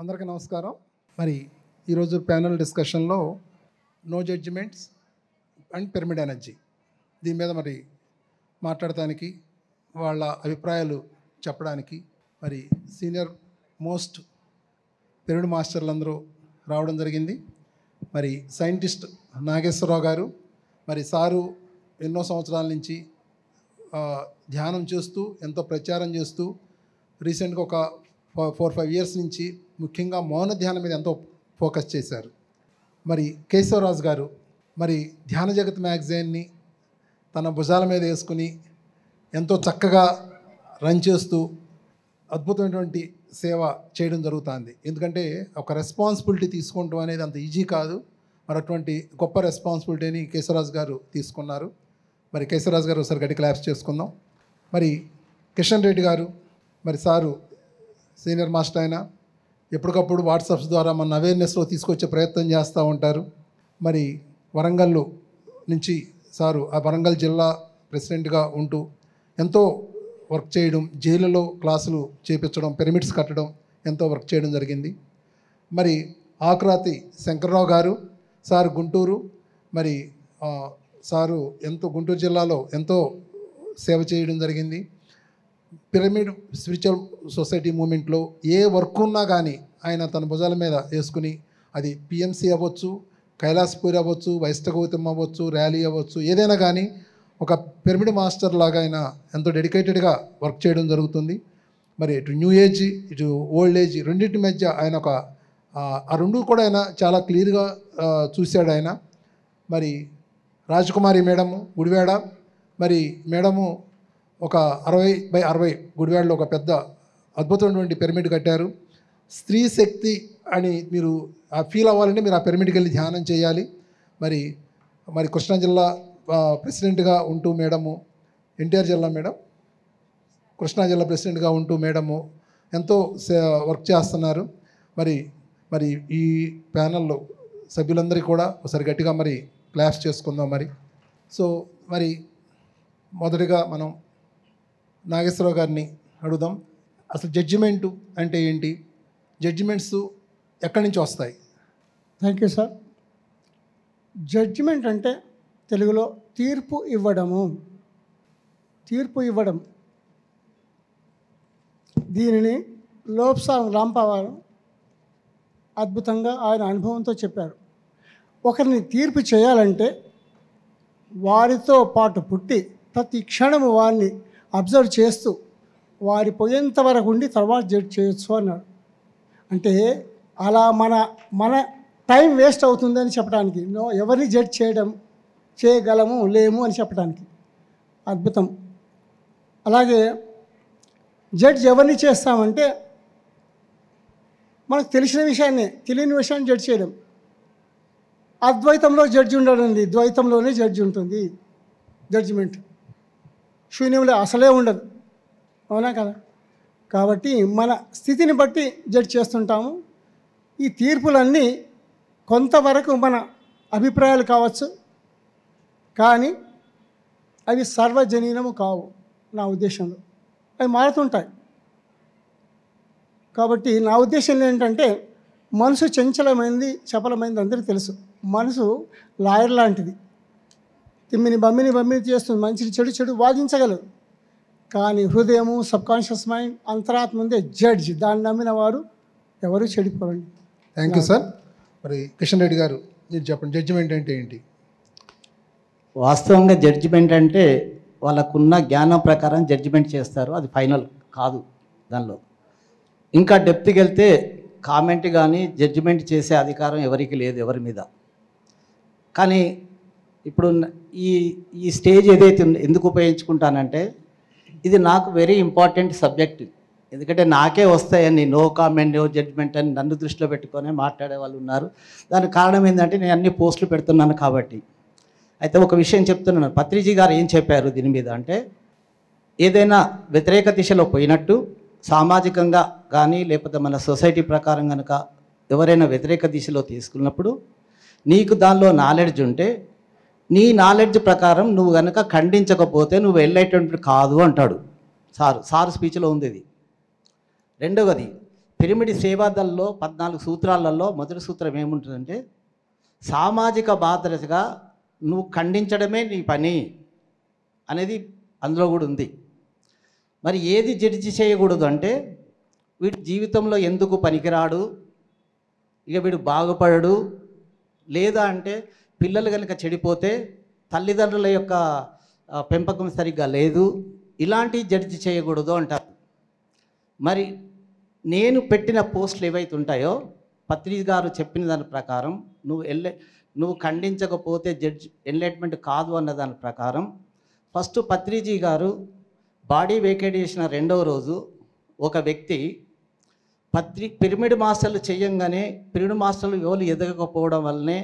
అందరికీ నమస్కారం. మరి ఈరోజు ప్యానల్ డిస్కషన్లో no judgements and pyramid energy దీని మీద మరి మాట్లాడటానికి వాళ్ళ అభిప్రాయాలు చెప్పడానికి మరి సీనియర్ మోస్ట్ పిరమిడ్ మాస్టర్లు అందరూ రావడం జరిగింది. మరి సైంటిస్ట్ నాగేశ్వరరావు గారు, మరి సారు ఎన్నో సంవత్సరాల నుంచి ధ్యానం చేస్తూ ఎంతో ప్రచారం చేస్తూ రీసెంట్గా ఒక 4-5 ఇయర్స్ నుంచి ముఖ్యంగా మౌన ధ్యానం మీద ఎంతో ఫోకస్ చేశారు. మరి కేశవరాజు గారు మరి ధ్యాన జగత్ మ్యాగజైన్ని తన భుజాల మీద వేసుకుని ఎంతో చక్కగా రన్ చేస్తూ అద్భుతమైనటువంటి సేవ చేయడం జరుగుతుంది. ఎందుకంటే ఒక రెస్పాన్సిబిలిటీ తీసుకుంటాం అనేది అంత ఈజీ కాదు. మరి అటువంటి గొప్ప రెస్పాన్సిబిలిటీని కేశవరాజు గారు తీసుకున్నారు. మరి కేశవరాజు గారు ఒకసారి గట్టి క్లాప్స్ చేసుకుందాం. మరి కిషన్ రెడ్డి గారు, మరి సారు సీనియర్ మాస్టర్ అయినా ఎప్పటికప్పుడు వాట్సాప్స్ ద్వారా మన అవేర్నెస్లో తీసుకొచ్చే ప్రయత్నం చేస్తూ ఉంటారు. మరి వరంగల్ నుంచి సారు ఆ వరంగల్ జిల్లా ప్రెసిడెంట్గా ఉంటూ ఎంతో వర్క్ చేయడం, జైలులో క్లాసులు చేపించడం, పిరమిడ్స్ కట్టడం, ఎంతో వర్క్ చేయడం జరిగింది. మరి ఆకురాతి శంకర్రావు గారు సార్ గుంటూరు, మరి సారు ఎంతో గుంటూరు జిల్లాలో ఎంతో సేవ చేయడం జరిగింది. పిరమిడ్ స్పిరిచువల్ సొసైటీ మూమెంట్లో ఏ వర్క్ ఉన్నా కానీ ఆయన తన భుజాల మీద వేసుకుని, అది పిఎంసి అవ్వచ్చు, కైలాసపూరి అవ్వచ్చు, వైష్ణగౌతమ్ అవ్వచ్చు, ర్యాలీ అవ్వచ్చు, ఏదైనా కానీ ఒక పిరమిడ్ మాస్టర్ లాగా ఆయన ఎంతో డెడికేటెడ్గా వర్క్ చేయడం జరుగుతుంది. మరి ఇటు న్యూ ఏజ్ ఇటు ఓల్డ్ ఏజ్ రెండింటి మధ్య ఆయన ఆ రెండు కూడా ఆయన చాలా క్లియర్గా చూశాడు ఆయన. మరి రాజకుమారి మేడము గుడివాడ, మరి మేడము ఒక 60x60 గుడివాడలో ఒక పెద్ద అద్భుతమైనటువంటి పిరమిడ్ కట్టారు. స్త్రీ శక్తి అని మీరు ఫీల్ అవ్వాలంటే మీరు ఆ పిరమిడ్కి వెళ్ళి ధ్యానం చేయాలి. మరి కృష్ణా జిల్లా ప్రెసిడెంట్గా ఉంటూ మేడము, ఎన్టీఆర్ జిల్లా మేడం కృష్ణా జిల్లా ప్రెసిడెంట్గా ఉంటూ మేడము ఎంతో వర్క్ చేస్తున్నారు. మరి ఈ ప్యానల్లో సభ్యులందరికీ కూడా ఒకసారి గట్టిగా మరి క్లాప్స్ చేసుకుందాం. మరి మొదటిగా మనం నాగేశ్వరరావు గారిని అడుగుదాం. అసలు జడ్జిమెంటు అంటే ఏంటి? జడ్జిమెంట్స్ ఎక్కడి నుంచి వస్తాయి? Thank you sir. జడ్జిమెంట్ అంటే తెలుగులో తీర్పు ఇవ్వడము. దీనిని లోప్సాంగ్ రాంపవారు అద్భుతంగా ఆయన అనుభవంతో చెప్పారు. ఒకరిని తీర్పు చేయాలంటే వారితో పాటు పుట్టి ప్రతి క్షణము వారిని అబ్జర్వ్ చేస్తూ వారి పోయేంత వరకు ఉండి తర్వాత జడ్జ్ చేయొచ్చు అన్నాడు. అంటే అలా మన టైం వేస్ట్ అవుతుందని చెప్పడానికి, ఎవరిని జడ్జ్ చేయగలము లేము అని చెప్పడానికి అద్భుతం. అలాగే జడ్జ్ ఎవరిని చేస్తామంటే మనకు తెలిసిన విషయాన్ని తెలియని విషయాన్ని జడ్జ్ చేయడం. అద్వైతంలో జడ్జి ఉండడండి, ద్వైతంలోనే జడ్జి ఉంటుంది. జడ్జిమెంట్ శూన్యంలో అసలే ఉండదు, అవునా కదా? కాబట్టి మన స్థితిని బట్టి జడ్జ్ చేస్తుంటాము. ఈ తీర్పులన్నీ కొంతవరకు మన అభిప్రాయాలు కావచ్చు, కానీ అవి సర్వజనీనము కావు. నా ఉద్దేశంలో అవి మారుతుంటాయి. కాబట్టి నా ఉద్దేశం ఏంటంటే, మనసు చంచలమైంది, చపలమైంది అందరికీ తెలుసు. మనసు లాయర్ లాంటిది, తిమ్మిని బమ్మిని చేస్తుంది. మంచిని చెడు వాదించగలదు. కానీ హృదయము, సబ్కాన్షియస్ మైండ్, అంతరాత్మ ఉందే జడ్జ్. దాన్ని నమ్మిన వారు ఎవరు చెడిపోరండి. Thank you sir. మరి కిషన్ రెడ్డి గారు మీరు చెప్పండి, జడ్జిమెంట్ అంటే ఏంటి? వాస్తవంగా జడ్జిమెంట్ అంటే వాళ్ళకున్న జ్ఞానం ప్రకారం జడ్జిమెంట్ చేస్తారు. అది ఫైనల్ కాదు. దానిలో ఇంకా డెప్త్కి వెళ్తే కామెంట్ కానీ జడ్జిమెంట్ చేసే అధికారం ఎవరికి లేదు ఎవరి మీద. కానీ ఇప్పుడు ఈ స్టేజ్ ఏదైతే ఎందుకు ఉపయోగించుకుంటానంటే, ఇది నాకు వెరీ ఇంపార్టెంట్ సబ్జెక్ట్. ఎందుకంటే నాకే వస్తాయని నో కామెంట్ నో జడ్జిమెంట్ అని నన్ను దృష్టిలో పెట్టుకొని మాట్లాడే వాళ్ళు ఉన్నారు. దానికి కారణం ఏంటంటే నేను అన్ని పోస్టులు పెడుతున్నాను కాబట్టి. అయితే ఒక విషయం చెప్తున్నాను, పత్రిజీ గారు ఏం చెప్పారు దీని మీద అంటే, ఏదైనా వ్యతిరేక దిశలో పోయినట్టు సామాజికంగా కానీ లేకపోతే మన సొసైటీ ప్రకారం కనుక ఎవరైనా వ్యతిరేక దిశలో తీసుకున్నప్పుడు నీకు దానిలో నాలెడ్జ్ ఉంటే నీ నాలెడ్జ్ ప్రకారం నువ్వు కనుక ఖండించకపోతే నువ్వు వెళ్ళేటువంటి కాదు అంటాడు సారు స్పీచ్లో ఉంది ఇది. రెండవది, పిరమిడ్ సేవాదల్లో 14 సూత్రాలలో మొదటి సూత్రం ఏముంటుందంటే, సామాజిక బాధ్యతగా నువ్వు ఖండించడమే నీ పని అనేది అందులో కూడా ఉంది. మరి ఏది జడ్జి చేయకూడదు అంటే, వీడు జీవితంలో ఎందుకు పనికిరాడు, ఇక వీడు బాగుపడడు, లేదా అంటే పిల్లలు కనుక చెడిపోతే తల్లిదండ్రుల యొక్క పెంపకం సరిగ్గా లేదు, ఇలాంటి జడ్జి చేయకూడదు అంటారు. మరి నేను పెట్టిన పోస్టులు ఏవైతే ఉంటాయో పత్రి గారు చెప్పిన దాని ప్రకారం నువ్వు ఖండించకపోతే జడ్జి ఎన్లైట్మెంట్ కాదు అన్న దాని ప్రకారం ఫస్ట్ పత్రిజీ గారు బాడీ వేకేట్ చేసిన 2వ రోజు ఒక వ్యక్తి పిరమిడ్ మాస్టర్లు చేయంగానే పిరమిడ్ మాస్టర్లు ఎవరు ఎదగకపోవడం వల్లనే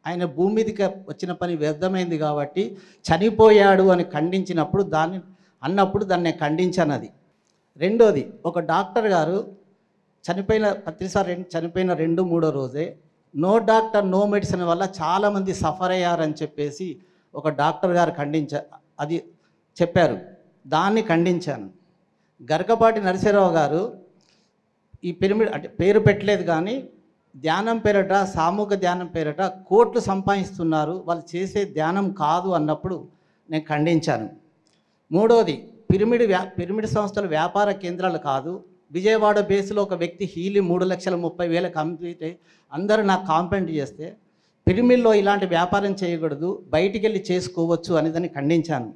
ఆయన భూమి మీదకి వచ్చిన పని వ్యర్థమైంది కాబట్టి చనిపోయాడు అని ఖండించినప్పుడు దాన్ని ఖండించాను. అది రెండోది, ఒక డాక్టర్ గారు చనిపోయిన 2-3 రోజే నో డాక్టర్ నో మెడిసిన్ వల్ల చాలామంది సఫర్ అయ్యారని చెప్పేసి ఒక డాక్టర్ గారు అది చెప్పారు, దాన్ని ఖండించాను. గరకపాటి నరసింహరావు గారు ఈ పిరమిడ్ అంటే పేరు పెట్టలేదు కానీ ధ్యానం పేరట, సామూహిక ధ్యానం పేరట కోట్లు సంపాదిస్తున్నారు, వాళ్ళు ధ్యానం కాదు అన్నప్పుడు నేను ఖండించాను. మూడోది, పిరమిడ్ సంస్థలు వ్యాపార కేంద్రాలు కాదు. విజయవాడ బేస్లో ఒక వ్యక్తి హీలి 3,30,000 కంప్లీట్ అయ్యి అందరూ నాకు కాంప్లైంట్ చేస్తే పిరమిడ్లో ఇలాంటి వ్యాపారం చేయకూడదు, బయటికి వెళ్ళి చేసుకోవచ్చు అని దాన్ని ఖండించాను.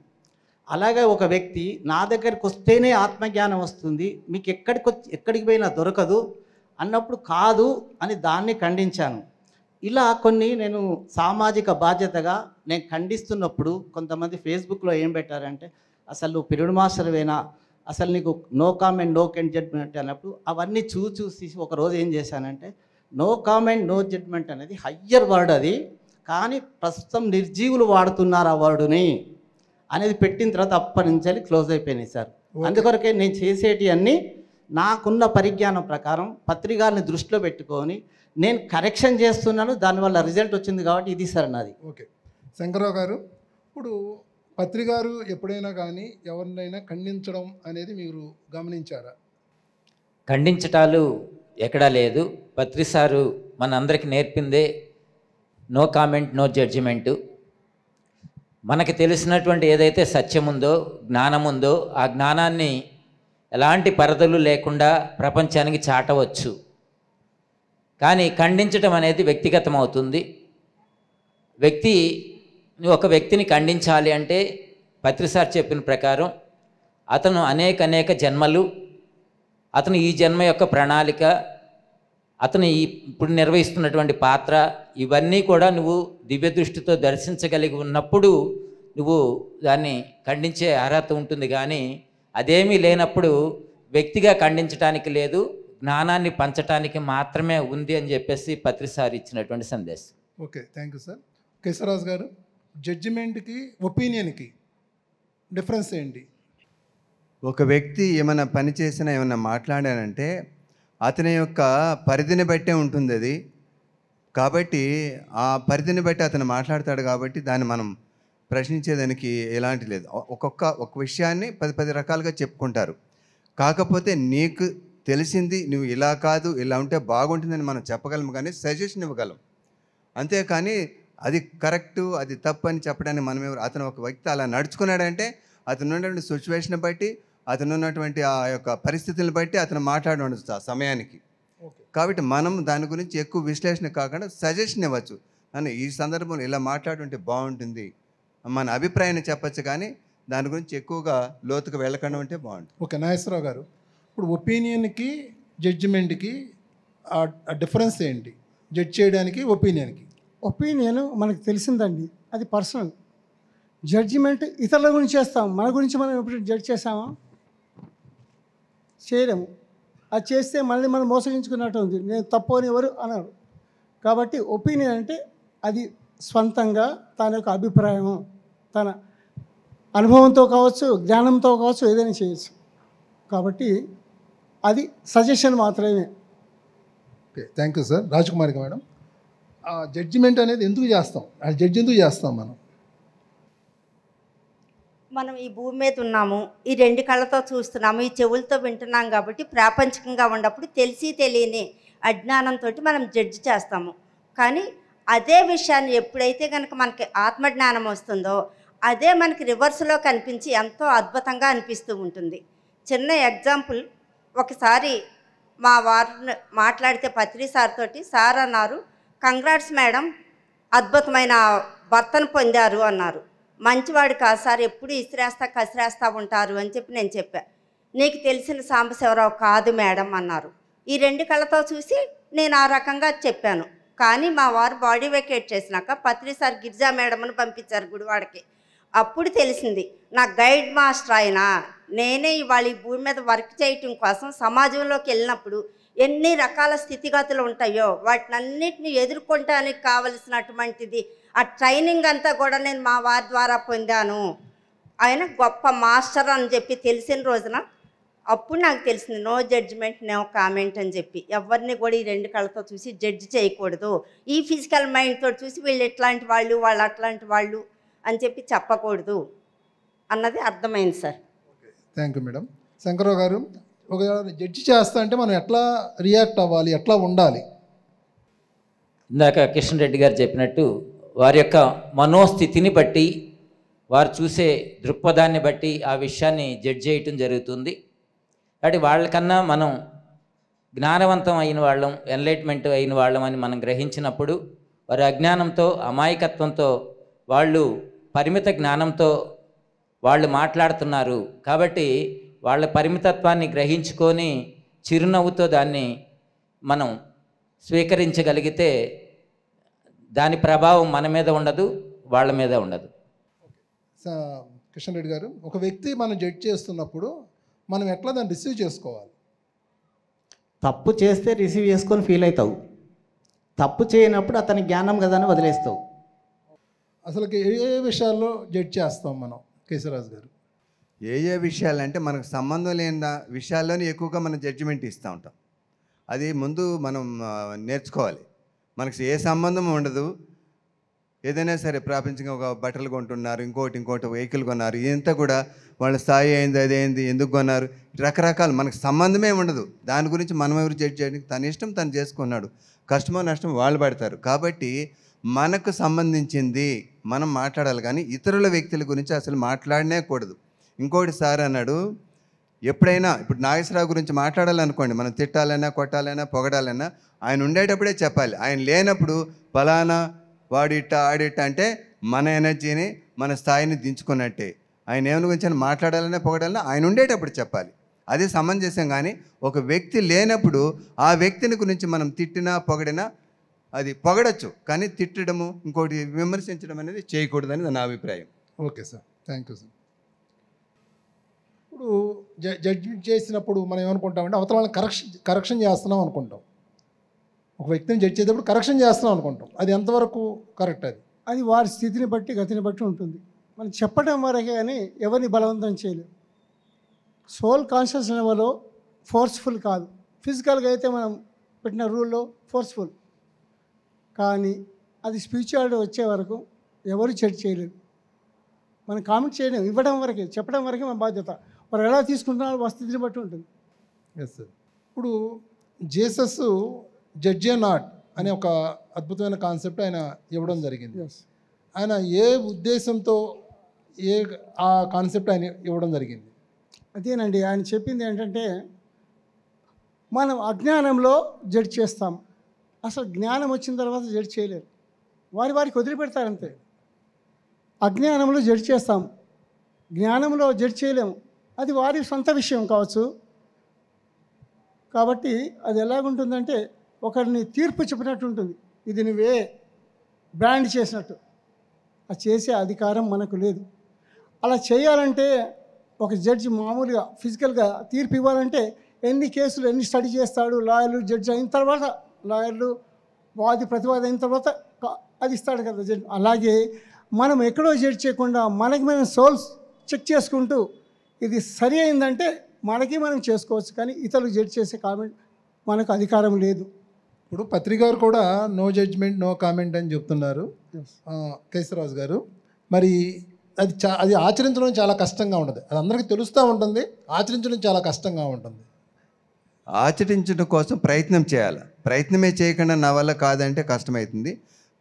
అలాగే ఒక వ్యక్తి నా దగ్గరికి వస్తేనే ఆత్మజ్ఞానం వస్తుంది, మీకు ఎక్కడికి పోయినా దొరకదు అన్నప్పుడు కాదు అని దాన్ని ఖండించాను. ఇలా కొన్ని నేను సామాజిక బాధ్యతగా నేను ఖండిస్తున్నప్పుడు కొంతమంది ఫేస్బుక్లో ఏం పెట్టారంటే, అసలు నువ్వు పిరమిడ్ మాస్టర్వేనా, అసలు నీకు నో కామెంట్ నో జడ్జ్మెంట్ అన్నప్పుడు అవన్నీ చూసి ఒకరోజు ఏం చేశానంటే, నో కామెంట్ నో జడ్జ్మెంట్ అనేది హయ్యర్ వర్డ్ అది, కానీ ప్రస్తుతం నిర్జీవులు వాడుతున్నారు ఆ వర్డుని అనేది పెట్టిన తర్వాత అప్పటి నుంచి క్లోజ్ అయిపోయినాయి సార్. అందుకొరకే నేను చేసేటి అన్నీ నాకున్న పరిజ్ఞానం ప్రకారం పత్రికల్ని దృష్టిలో పెట్టుకొని నేను కరెక్షన్ చేస్తున్నాను, దానివల్ల రిజల్ట్ వచ్చింది కాబట్టి ఇది సార్ నాది. ఓకే శంకర్రావు గారు, ఇప్పుడు పత్రికారు ఎప్పుడైనా కానీ ఎవరినైనా ఖండించడం అనేది మీరు గమనించారా? ఖండించటాలు ఎక్కడా లేదు. పత్రి సారు మనందరికీ నేర్పిందే నో కామెంట్ నో జడ్జిమెంటు. మనకి తెలిసినటువంటి ఏదైతే సత్యం ఉందో, జ్ఞానం ఉందో, ఆ జ్ఞానాన్ని ఎలాంటి పరదలు లేకుండా ప్రపంచానికి చాటవచ్చు. కానీ ఖండించడం అనేది వ్యక్తిగతం అవుతుంది. ఒక వ్యక్తిని ఖండించాలి అంటే పత్రి సార్ చెప్పిన ప్రకారం అతను అనేక జన్మలు, అతను ఈ జన్మ యొక్క ప్రణాళిక, అతను ఇప్పుడు నిర్వహిస్తున్నటువంటి పాత్ర, ఇవన్నీ కూడా నువ్వు దివ్య దృష్టితో దర్శించగలిగి ఉన్నప్పుడు నువ్వు దాన్ని ఖండించే అర్హత ఉంటుంది. కానీ అదేమీ లేనప్పుడు వ్యక్తిగా ఖండించడానికి లేదు, జ్ఞానాన్ని పంచడానికి మాత్రమే ఉంది అని చెప్పేసి పత్రి సార్ ఇచ్చినటువంటి సందేశం. Okay, thank you sir. Keshavaraju గారు, జడ్జిమెంట్కి ఒపీనియన్కి డిఫరెన్స్ ఏంటి? ఒక వ్యక్తి ఏమైనా పని చేసినా ఏమైనా మాట్లాడానంటే అతని యొక్క పరిధిని బట్టే ఉంటుంది అది. కాబట్టి ఆ పరిధిని బట్టి అతను మాట్లాడతాడు కాబట్టి దాన్ని మనం ప్రశ్నించేదానికి ఎలాంటి లేదు. ఒక విషయాన్ని 10 రకాలుగా చెప్పుకుంటారు. కాకపోతే నీకు తెలిసింది నువ్వు ఇలా కాదు ఇలా ఉంటే బాగుంటుందని మనం చెప్పగలం, కానీ సజెషన్ ఇవ్వగలం. అంతేకాని అది కరెక్టు అది తప్పు అని చెప్పడానికి మనం అతను ఒక వ్యక్తి అలా నడుచుకున్నాడంటే అతను ఉన్నటువంటి సిచ్యువేషన్ బట్టి, అతను ఉన్నటువంటి ఆ యొక్క పరిస్థితులను బట్టి అతను మాట్లాడి ఉండొచ్చు ఆ సమయానికి. కాబట్టి మనం దాని గురించి ఎక్కువ విశ్లేషణ కాకుండా సజెషన్ ఇవ్వచ్చు. అని ఈ సందర్భంలో ఇలా మాట్లాడుంటే బాగుంటుంది మన అభిప్రాయాన్ని చెప్పచ్చు, కానీ దాని గురించి ఎక్కువగా లోతుకు వెళ్ళకుండా ఉంటే బాగుంటుంది. ఓకే నాగేశ్వరరావు గారు, ఇప్పుడు ఒపీనియన్కి జడ్జిమెంట్కి ఆ డిఫరెన్స్ ఏంటి? జడ్జ్ చేయడానికి ఒపీనియన్కి. ఒపీనియన్ మనకు తెలిసిందండి, అది పర్సనల్. జడ్జిమెంట్ ఇతరుల గురించి చేస్తాం, మన గురించి మనం ఎప్పుడు జడ్జ్ చేసామా? చేయలేము. అది చేస్తే మళ్ళీ మనం మోసగించుకున్నట్టు ఉంది, నేను తప్పు అని ఎవరు అన్నారు. కాబట్టి ఒపీనియన్ అంటే అది స్వంతంగా తన యొక్క అభిప్రాయం, తన అనుభవంతో కావచ్చు, జ్ఞానంతో కావచ్చు, ఏదైనా చేయొచ్చు. కాబట్టి అది సజెషన్ మాత్రమే. Okay, thank you sir. Rajakumari madam, judgement అనేది ఎందుకు చేస్తాం? ఆ జడ్జి ఎందుకు చేస్తాం మనం? మనం ఈ భూమి మీద ఉన్నాము, ఈ 2 కళ్ళతో చూస్తున్నాము, ఈ చెవులతో వింటున్నాం కాబట్టి ప్రాపంచికంగా ఉన్నప్పుడు తెలిసి తెలియని అజ్ఞానంతో మనం జడ్జి చేస్తాము. కానీ అదే విషయాన్ని ఎప్పుడైతే కనుక మనకి ఆత్మజ్ఞానం వస్తుందో అదే మనకి రివర్స్లో కనిపించి ఎంతో అద్భుతంగా అనిపిస్తూ ఉంటుంది. చిన్న ఎగ్జాంపుల్, ఒకసారి మా వారిని మాట్లాడితే పత్రి సార్ తోటి సార్ అన్నారు, కంగ్రాట్స్ మేడం, అద్భుతమైన భర్తను పొందారు అన్నారు. మంచివాడు కాదు సార్, ఎప్పుడు ఇసిరేస్తా కసిరేస్తా ఉంటారు అని చెప్పి నేను చెప్పా. నీకు తెలిసిన సాంబశివరావు కాదు మేడం అన్నారు. ఈ 2 కళ్ళతో చూసి నేను ఆ రకంగా చెప్పాను. కానీ మా వారు బాడీ వెకేట్ చేసినాక పత్రి సార్ గిరిజా మేడంను పంపించారు గుడివాడకి. అప్పుడు తెలిసింది నా గైడ్ మాస్టర్ ఆయన. నేనే ఇవాళ ఈ భూమి మీద వర్క్ చేయటం కోసం సమాజంలోకి వెళ్ళినప్పుడు ఎన్ని రకాల స్థితిగతులు ఉంటాయో వాటినన్నిటిని ఎదుర్కొనడానికి కావలసినటువంటిది ఆ ట్రైనింగ్ అంతా కూడా నేను మా వారి ద్వారా పొందాను. ఆయన గొప్ప మాస్టర్ అని చెప్పి తెలిసిన రోజున అప్పుడు నాకు తెలిసింది నో జడ్జిమెంట్ నో కామెంట్ అని చెప్పి. ఎవరిని కూడా ఈ 2 కళ్ళతో చూసి జడ్జి చేయకూడదు. ఈ ఫిజికల్ మైండ్తో చూసి వీళ్ళు ఇట్లాంటి వాళ్ళు వాళ్ళు అట్లాంటి వాళ్ళు అని చెప్పి చెప్పకూడదు అన్నది అర్థమైంది sir. Thank you madam. Shankar Rao గారు, ఒక జడ్జి చేస్తా అంటే మనం ఎట్లా రియాక్ట్ అవ్వాలి, ఎట్లా ఉండాలి? ఇందాక కిషన్ రెడ్డి గారు చెప్పినట్టు వారి యొక్క మనోస్థితిని బట్టి, వారు చూసే దృక్పథాన్ని బట్టి ఆ విషయాన్ని జడ్జ్ చేయటం జరుగుతుంది. కాబట్టి వాళ్ళకన్నా మనం జ్ఞానవంతం అయిన వాళ్ళం, ఎన్లైట్మెంట్ అయిన వాళ్ళం అని మనం గ్రహించినప్పుడు వారి అజ్ఞానంతో అమాయకత్వంతో వాళ్ళు పరిమిత జ్ఞానంతో వాళ్ళు మాట్లాడుతున్నారు కాబట్టి వాళ్ళ పరిమితత్వాన్ని గ్రహించుకొని చిరునవ్వుతో దాన్ని మనం స్వీకరించగలిగితే దాని ప్రభావం మన మీద ఉండదు, వాళ్ళ మీద ఉండదు. కిషన్ రెడ్డి గారు, ఒక వ్యక్తి మనం జడ్జ్ చేస్తున్నప్పుడు మనం ఎట్లా దాన్ని రిసీవ్ చేసుకోవాలి? తప్పు చేస్తే రిసీవ్ చేసుకొని ఫీల్ అవుతావు, తప్పు చేయనప్పుడు అతని జ్ఞానం కదా అని వదిలేస్తావు. అసలు ఏ విషయాల్లో జడ్జ్ చేస్తాం మనం కేశవరాజు గారు? ఏ విషయాలంటే మనకు సంబంధం లేని విషయాల్లోనే ఎక్కువగా మనం జడ్జిమెంట్ ఇస్తూ ఉంటాం. అది ముందు మనం నేర్చుకోవాలి. మనకు ఏ సంబంధం ఉండదు, ఏదైనా సరే ప్రాపంచికంగా ఒక బట్టలు కొంటున్నారు, ఇంకోటి వెహికల్ కొన్నారు, ఇదంతా కూడా వాళ్ళ స్థాయి అయింది, అదేంది, ఎందుకు కొన్నారు, రకరకాలు మనకు సంబంధమే ఉండదు. దాని గురించి మనం ఎవరు జడ్జ్ చేయడానికి? తన ఇష్టం తను చేసుకున్నాడు, కష్టమో నష్టమో వాళ్ళు పడతారు. కాబట్టి మనకు సంబంధించింది మనం మాట్లాడాలి, కానీ ఇతరుల వ్యక్తుల గురించి అసలు మాట్లాడనే కూడదు. ఇంకోటి సార్ అన్నాడు, ఎప్పుడైనా ఇప్పుడు నాగేశ్వరరావు గురించి మాట్లాడాలనుకోండి, మనం తిట్టాలన్నా కొట్టాలన్నా పొగడాలన్నా ఆయన ఉండేటప్పుడే చెప్పాలి. ఆయన లేనప్పుడు ఫలానా వాడిట్ట ఆడిట్ట అంటే మన ఎనర్జీని మన స్థాయిని దించుకున్నట్టే. ఆయన ఏమైనా గురించి మాట్లాడాలన్నా పొగడాలన్నా ఆయన ఉండేటప్పుడు చెప్పాలి, అదే సమంజసం. కానీ ఒక వ్యక్తి లేనప్పుడు ఆ వ్యక్తిని గురించి మనం తిట్టినా పొగడినా అది పొగడచ్చు, కానీ తిట్టడము ఇంకోటి విమర్శించడం అనేది చేయకూడదని నా అభిప్రాయం. Okay sir, thank you sir. ఇప్పుడు జడ్జిమెంట్ చేసినప్పుడు మనం ఏమనుకుంటామంటే అవతల వాళ్ళని కరెక్షన్ చేస్తున్నాం అనుకుంటాం. ఒక వ్యక్తిని జడ్జ్ చేసేటప్పుడు కరెక్షన్ చేస్తున్నాం అనుకుంటాం. అది ఎంతవరకు కరెక్ట్? అది వారి స్థితిని బట్టి గతిని బట్టి ఉంటుంది. మనం చెప్పడం వరకే కానీ ఎవరిని బలవంతం చేయలేదు. సోల్ కాన్షియస్ లెవెల్లో ఫోర్స్ఫుల్ కాదు, ఫిజికల్గా అయితే మనం పెట్టిన రూల్లో ఫోర్స్ఫుల్. కానీ అది స్పిరిచువాలిటీ వచ్చే వరకు ఎవరు జడ్జ్ చేయలేదు. మనం కామెంట్ చేయడం, ఇవ్వడం వరకే, చెప్పడం వరకే మన బాధ్యత. వారు ఎలా తీసుకుంటున్నారో వారి స్థితిని బట్టి ఉంటుంది. Yes sir. ఇప్పుడు జీసస్ జడ్జే నాట్ అనే ఒక అద్భుతమైన కాన్సెప్ట్ ఆయన ఇవ్వడం జరిగింది. ఆయన ఏ ఉద్దేశంతో ఆ కాన్సెప్ట్ ఆయన ఇవ్వడం జరిగింది? అదేనండి, ఆయన చెప్పింది ఏంటంటే మనం అజ్ఞానంలో జడ్జ్ చేస్తాం, అసలు జ్ఞానం వచ్చిన తర్వాత జడ్జ్ చేయలేరు. వారికి వదిలిపెడతారంతే. అజ్ఞానంలో జడ్జ్ చేస్తాం, జ్ఞానంలో జడ్జ్ చేయలేము. అది వారి సొంత విషయం కావచ్చు. కాబట్టి అది ఎలాగుంటుందంటే ఒకరిని తీర్పు చెప్పినట్టు ఉంటుంది. ఇది నువ్వే బ్రాండ్ చేసినట్టు. అది చేసే అధికారం మనకు లేదు. అలా చేయాలంటే ఒక జడ్జి మామూలుగా ఫిజికల్గా తీర్పు ఇవ్వాలంటే ఎన్ని కేసులు ఎన్ని స్టడీ చేస్తాడు, లాయర్లు జడ్జి అయిన తర్వాత, లాయర్లు వాది ప్రతివాది అయిన తర్వాత అది ఇస్తాడు కదా జడ్జి. అలాగే మనం ఎక్కడో జడ్జి చేయకుండా మనకి మనం సోల్స్ చెక్ చేసుకుంటూ ఇది సరి అయిందంటే మనకి మనం చేసుకోవచ్చు, కానీ ఇతరులు జడ్జి చేసే కామెంట్ మనకు అధికారం లేదు. ఇప్పుడు పత్రిక గారు కూడా నో జడ్జ్మెంట్ నో కామెంట్ అని చెప్తున్నారు కేశవరాజు గారు. మరి అది ఆచరించడం చాలా కష్టంగా ఉంటుంది. అది అందరికీ తెలుస్తూ ఉంటుంది, ఆచరించడం చాలా కష్టంగా ఉంటుంది. ఆచరించడం కోసం ప్రయత్నం చేయాలి. ప్రయత్నమే చేయకుండా నా వల్ల కాదంటే కష్టమవుతుంది.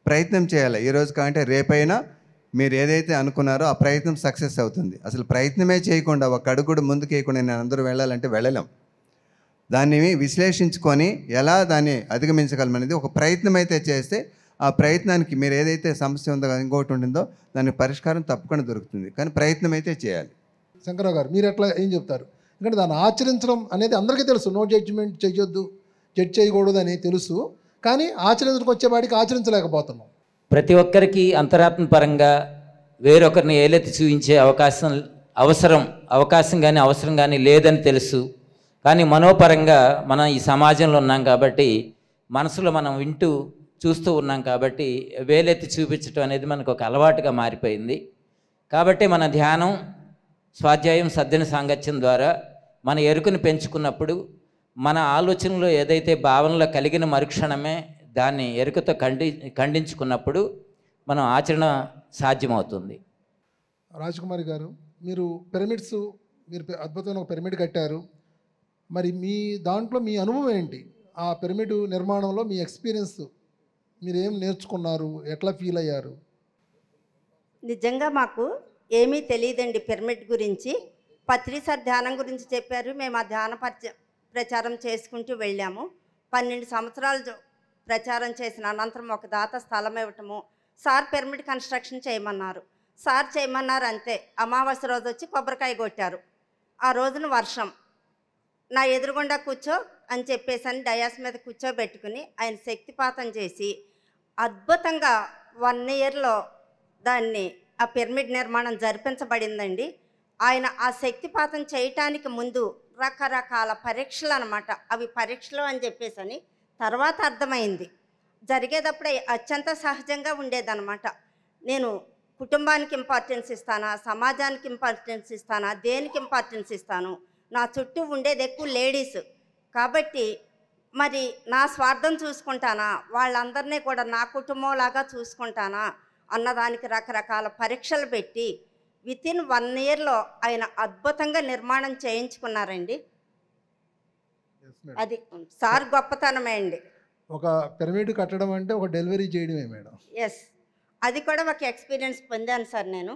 ప్రయత్నం చేయాలి. ఈరోజు కాంటే రేపైనా మీరు ఏదైతే అనుకున్నారో ఆ ప్రయత్నం సక్సెస్ అవుతుంది. అసలు ప్రయత్నమే చేయకుండా ఒక అడుగు కూడా ముందుకు వేయకుండా నేను అందరూ వెళ్ళాలంటే వెళ్ళలేం. దాన్ని విశ్లేషించుకొని ఎలా దాన్ని అధిగమించగలమనేది ఒక ప్రయత్నం అయితే చేస్తే ఆ ప్రయత్నానికి మీరు ఏదైతే సమస్య ఉందో ఇంకోటి ఉంటుందో దానికి పరిష్కారం తప్పకుండా దొరుకుతుంది. కానీ ప్రయత్నం అయితే చేయాలి. శంకరరావు గారు మీరు ఎట్లా ఏం చెప్తారు? ఎందుకంటే దాన్ని ఆచరించడం అనేది అందరికీ తెలుసు, నో జడ్జిమెంట్ చేయొద్దు, జడ్జ్ చేయకూడదు అని తెలుసు, కానీ ఆచరించడానికి వచ్చేవాడికి ఆచరించలేకపోతున్నాం. ప్రతి ఒక్కరికి అంతరాత్మపరంగా వేరొకరిని ఏలెత్తి చూపించే అవకాశం కానీ అవసరం కానీ లేదని తెలుసు. కానీ మనోపరంగా మనం ఈ సమాజంలో ఉన్నాం కాబట్టి, మనసులో మనం వింటూ చూస్తూ ఉన్నాం కాబట్టి వేలెత్తి చూపించడం అనేది మనకు ఒక అలవాటుగా మారిపోయింది. కాబట్టి మన ధ్యానం, స్వాధ్యాయం, సద్దిన సాంగత్యం ద్వారా మన ఎరుకను పెంచుకున్నప్పుడు మన ఆలోచనలో ఏదైతే భావనలో కలిగిన మరుక్షణమే దాన్ని ఎరుకతో ఖండించుకున్నప్పుడు మనం ఆచరణ సాధ్యమవుతుంది. రాజకుమారి గారు, మీరు పిరమిడ్స్, మీరు అద్భుతమైన ఒక పిరమిడ్ కట్టారు. మరి మీ దాంట్లో మీ అనుభవం ఏంటి? ఆ పిరమిడ్ నిర్మాణంలో మీ ఎక్స్పీరియన్స్, మీరు ఏం నేర్చుకున్నారు, ఎట్లా ఫీల్ అయ్యారు? నిజంగా మాకు ఏమీ తెలియదండి పిరమిడ్ గురించి. పత్రి సార్ ధ్యానం గురించి చెప్పారు, మేము ఆ ధ్యాన ప్రచారం చేసుకుంటూ వెళ్ళాము. 12 సంవత్సరాలు ప్రచారం చేసిన అనంతరం ఒక దాత స్థలం ఇవ్వటము, సార్ పిరమిడ్ కన్స్ట్రక్షన్ చేయమన్నారు. సార్ చేయమన్నారు అంతే. అమావాస్య రోజు వచ్చి కొబ్బరికాయ కొట్టారు. ఆ రోజున వర్షం. నా ఎదురుగుండా కూర్చో అని చెప్పేసి అని డయాస్ మీద కూర్చోబెట్టుకుని ఆయన శక్తిపాతం చేసి అద్భుతంగా 1 ఇయర్లో దాన్ని ఆ పిరమిడ్ నిర్మాణం జరిపించబడిందండి. ఆయన ఆ శక్తిపాతం చేయటానికి ముందు రకరకాల పరీక్షలు అన్నమాట. అవి పరీక్షలు అని చెప్పేసి అని తర్వాత అర్థమైంది. జరిగేటప్పుడే అత్యంత సహజంగా ఉండేదన్నమాట. నేను కుటుంబానికి ఇంపార్టెన్స్ ఇస్తానా, సమాజానికి ఇంపార్టెన్స్ ఇస్తానా, దేనికి ఇంపార్టెన్స్ ఇస్తాను? నా చుట్టూ ఉండేది ఎక్కువ లేడీస్ కాబట్టి మరి నా స్వార్థం చూసుకుంటానా, వాళ్ళందరినీ కూడా నా కుటుంబం లాగా చూసుకుంటానా అన్నదానికి రకరకాల పరీక్షలు పెట్టి వితిన్ 1 ఇయర్లో ఆయన అద్భుతంగా నిర్మాణం చేయించుకున్నారండి. అది సార్ గొప్పతనమే అండి. ఒక పిరమిడ్ కట్టడం అంటే ఒక డెలివరీ చేయడమే మేడం. ఎస్, అది కూడా ఒక ఎక్స్పీరియన్స్ పొందాను సార్ నేను.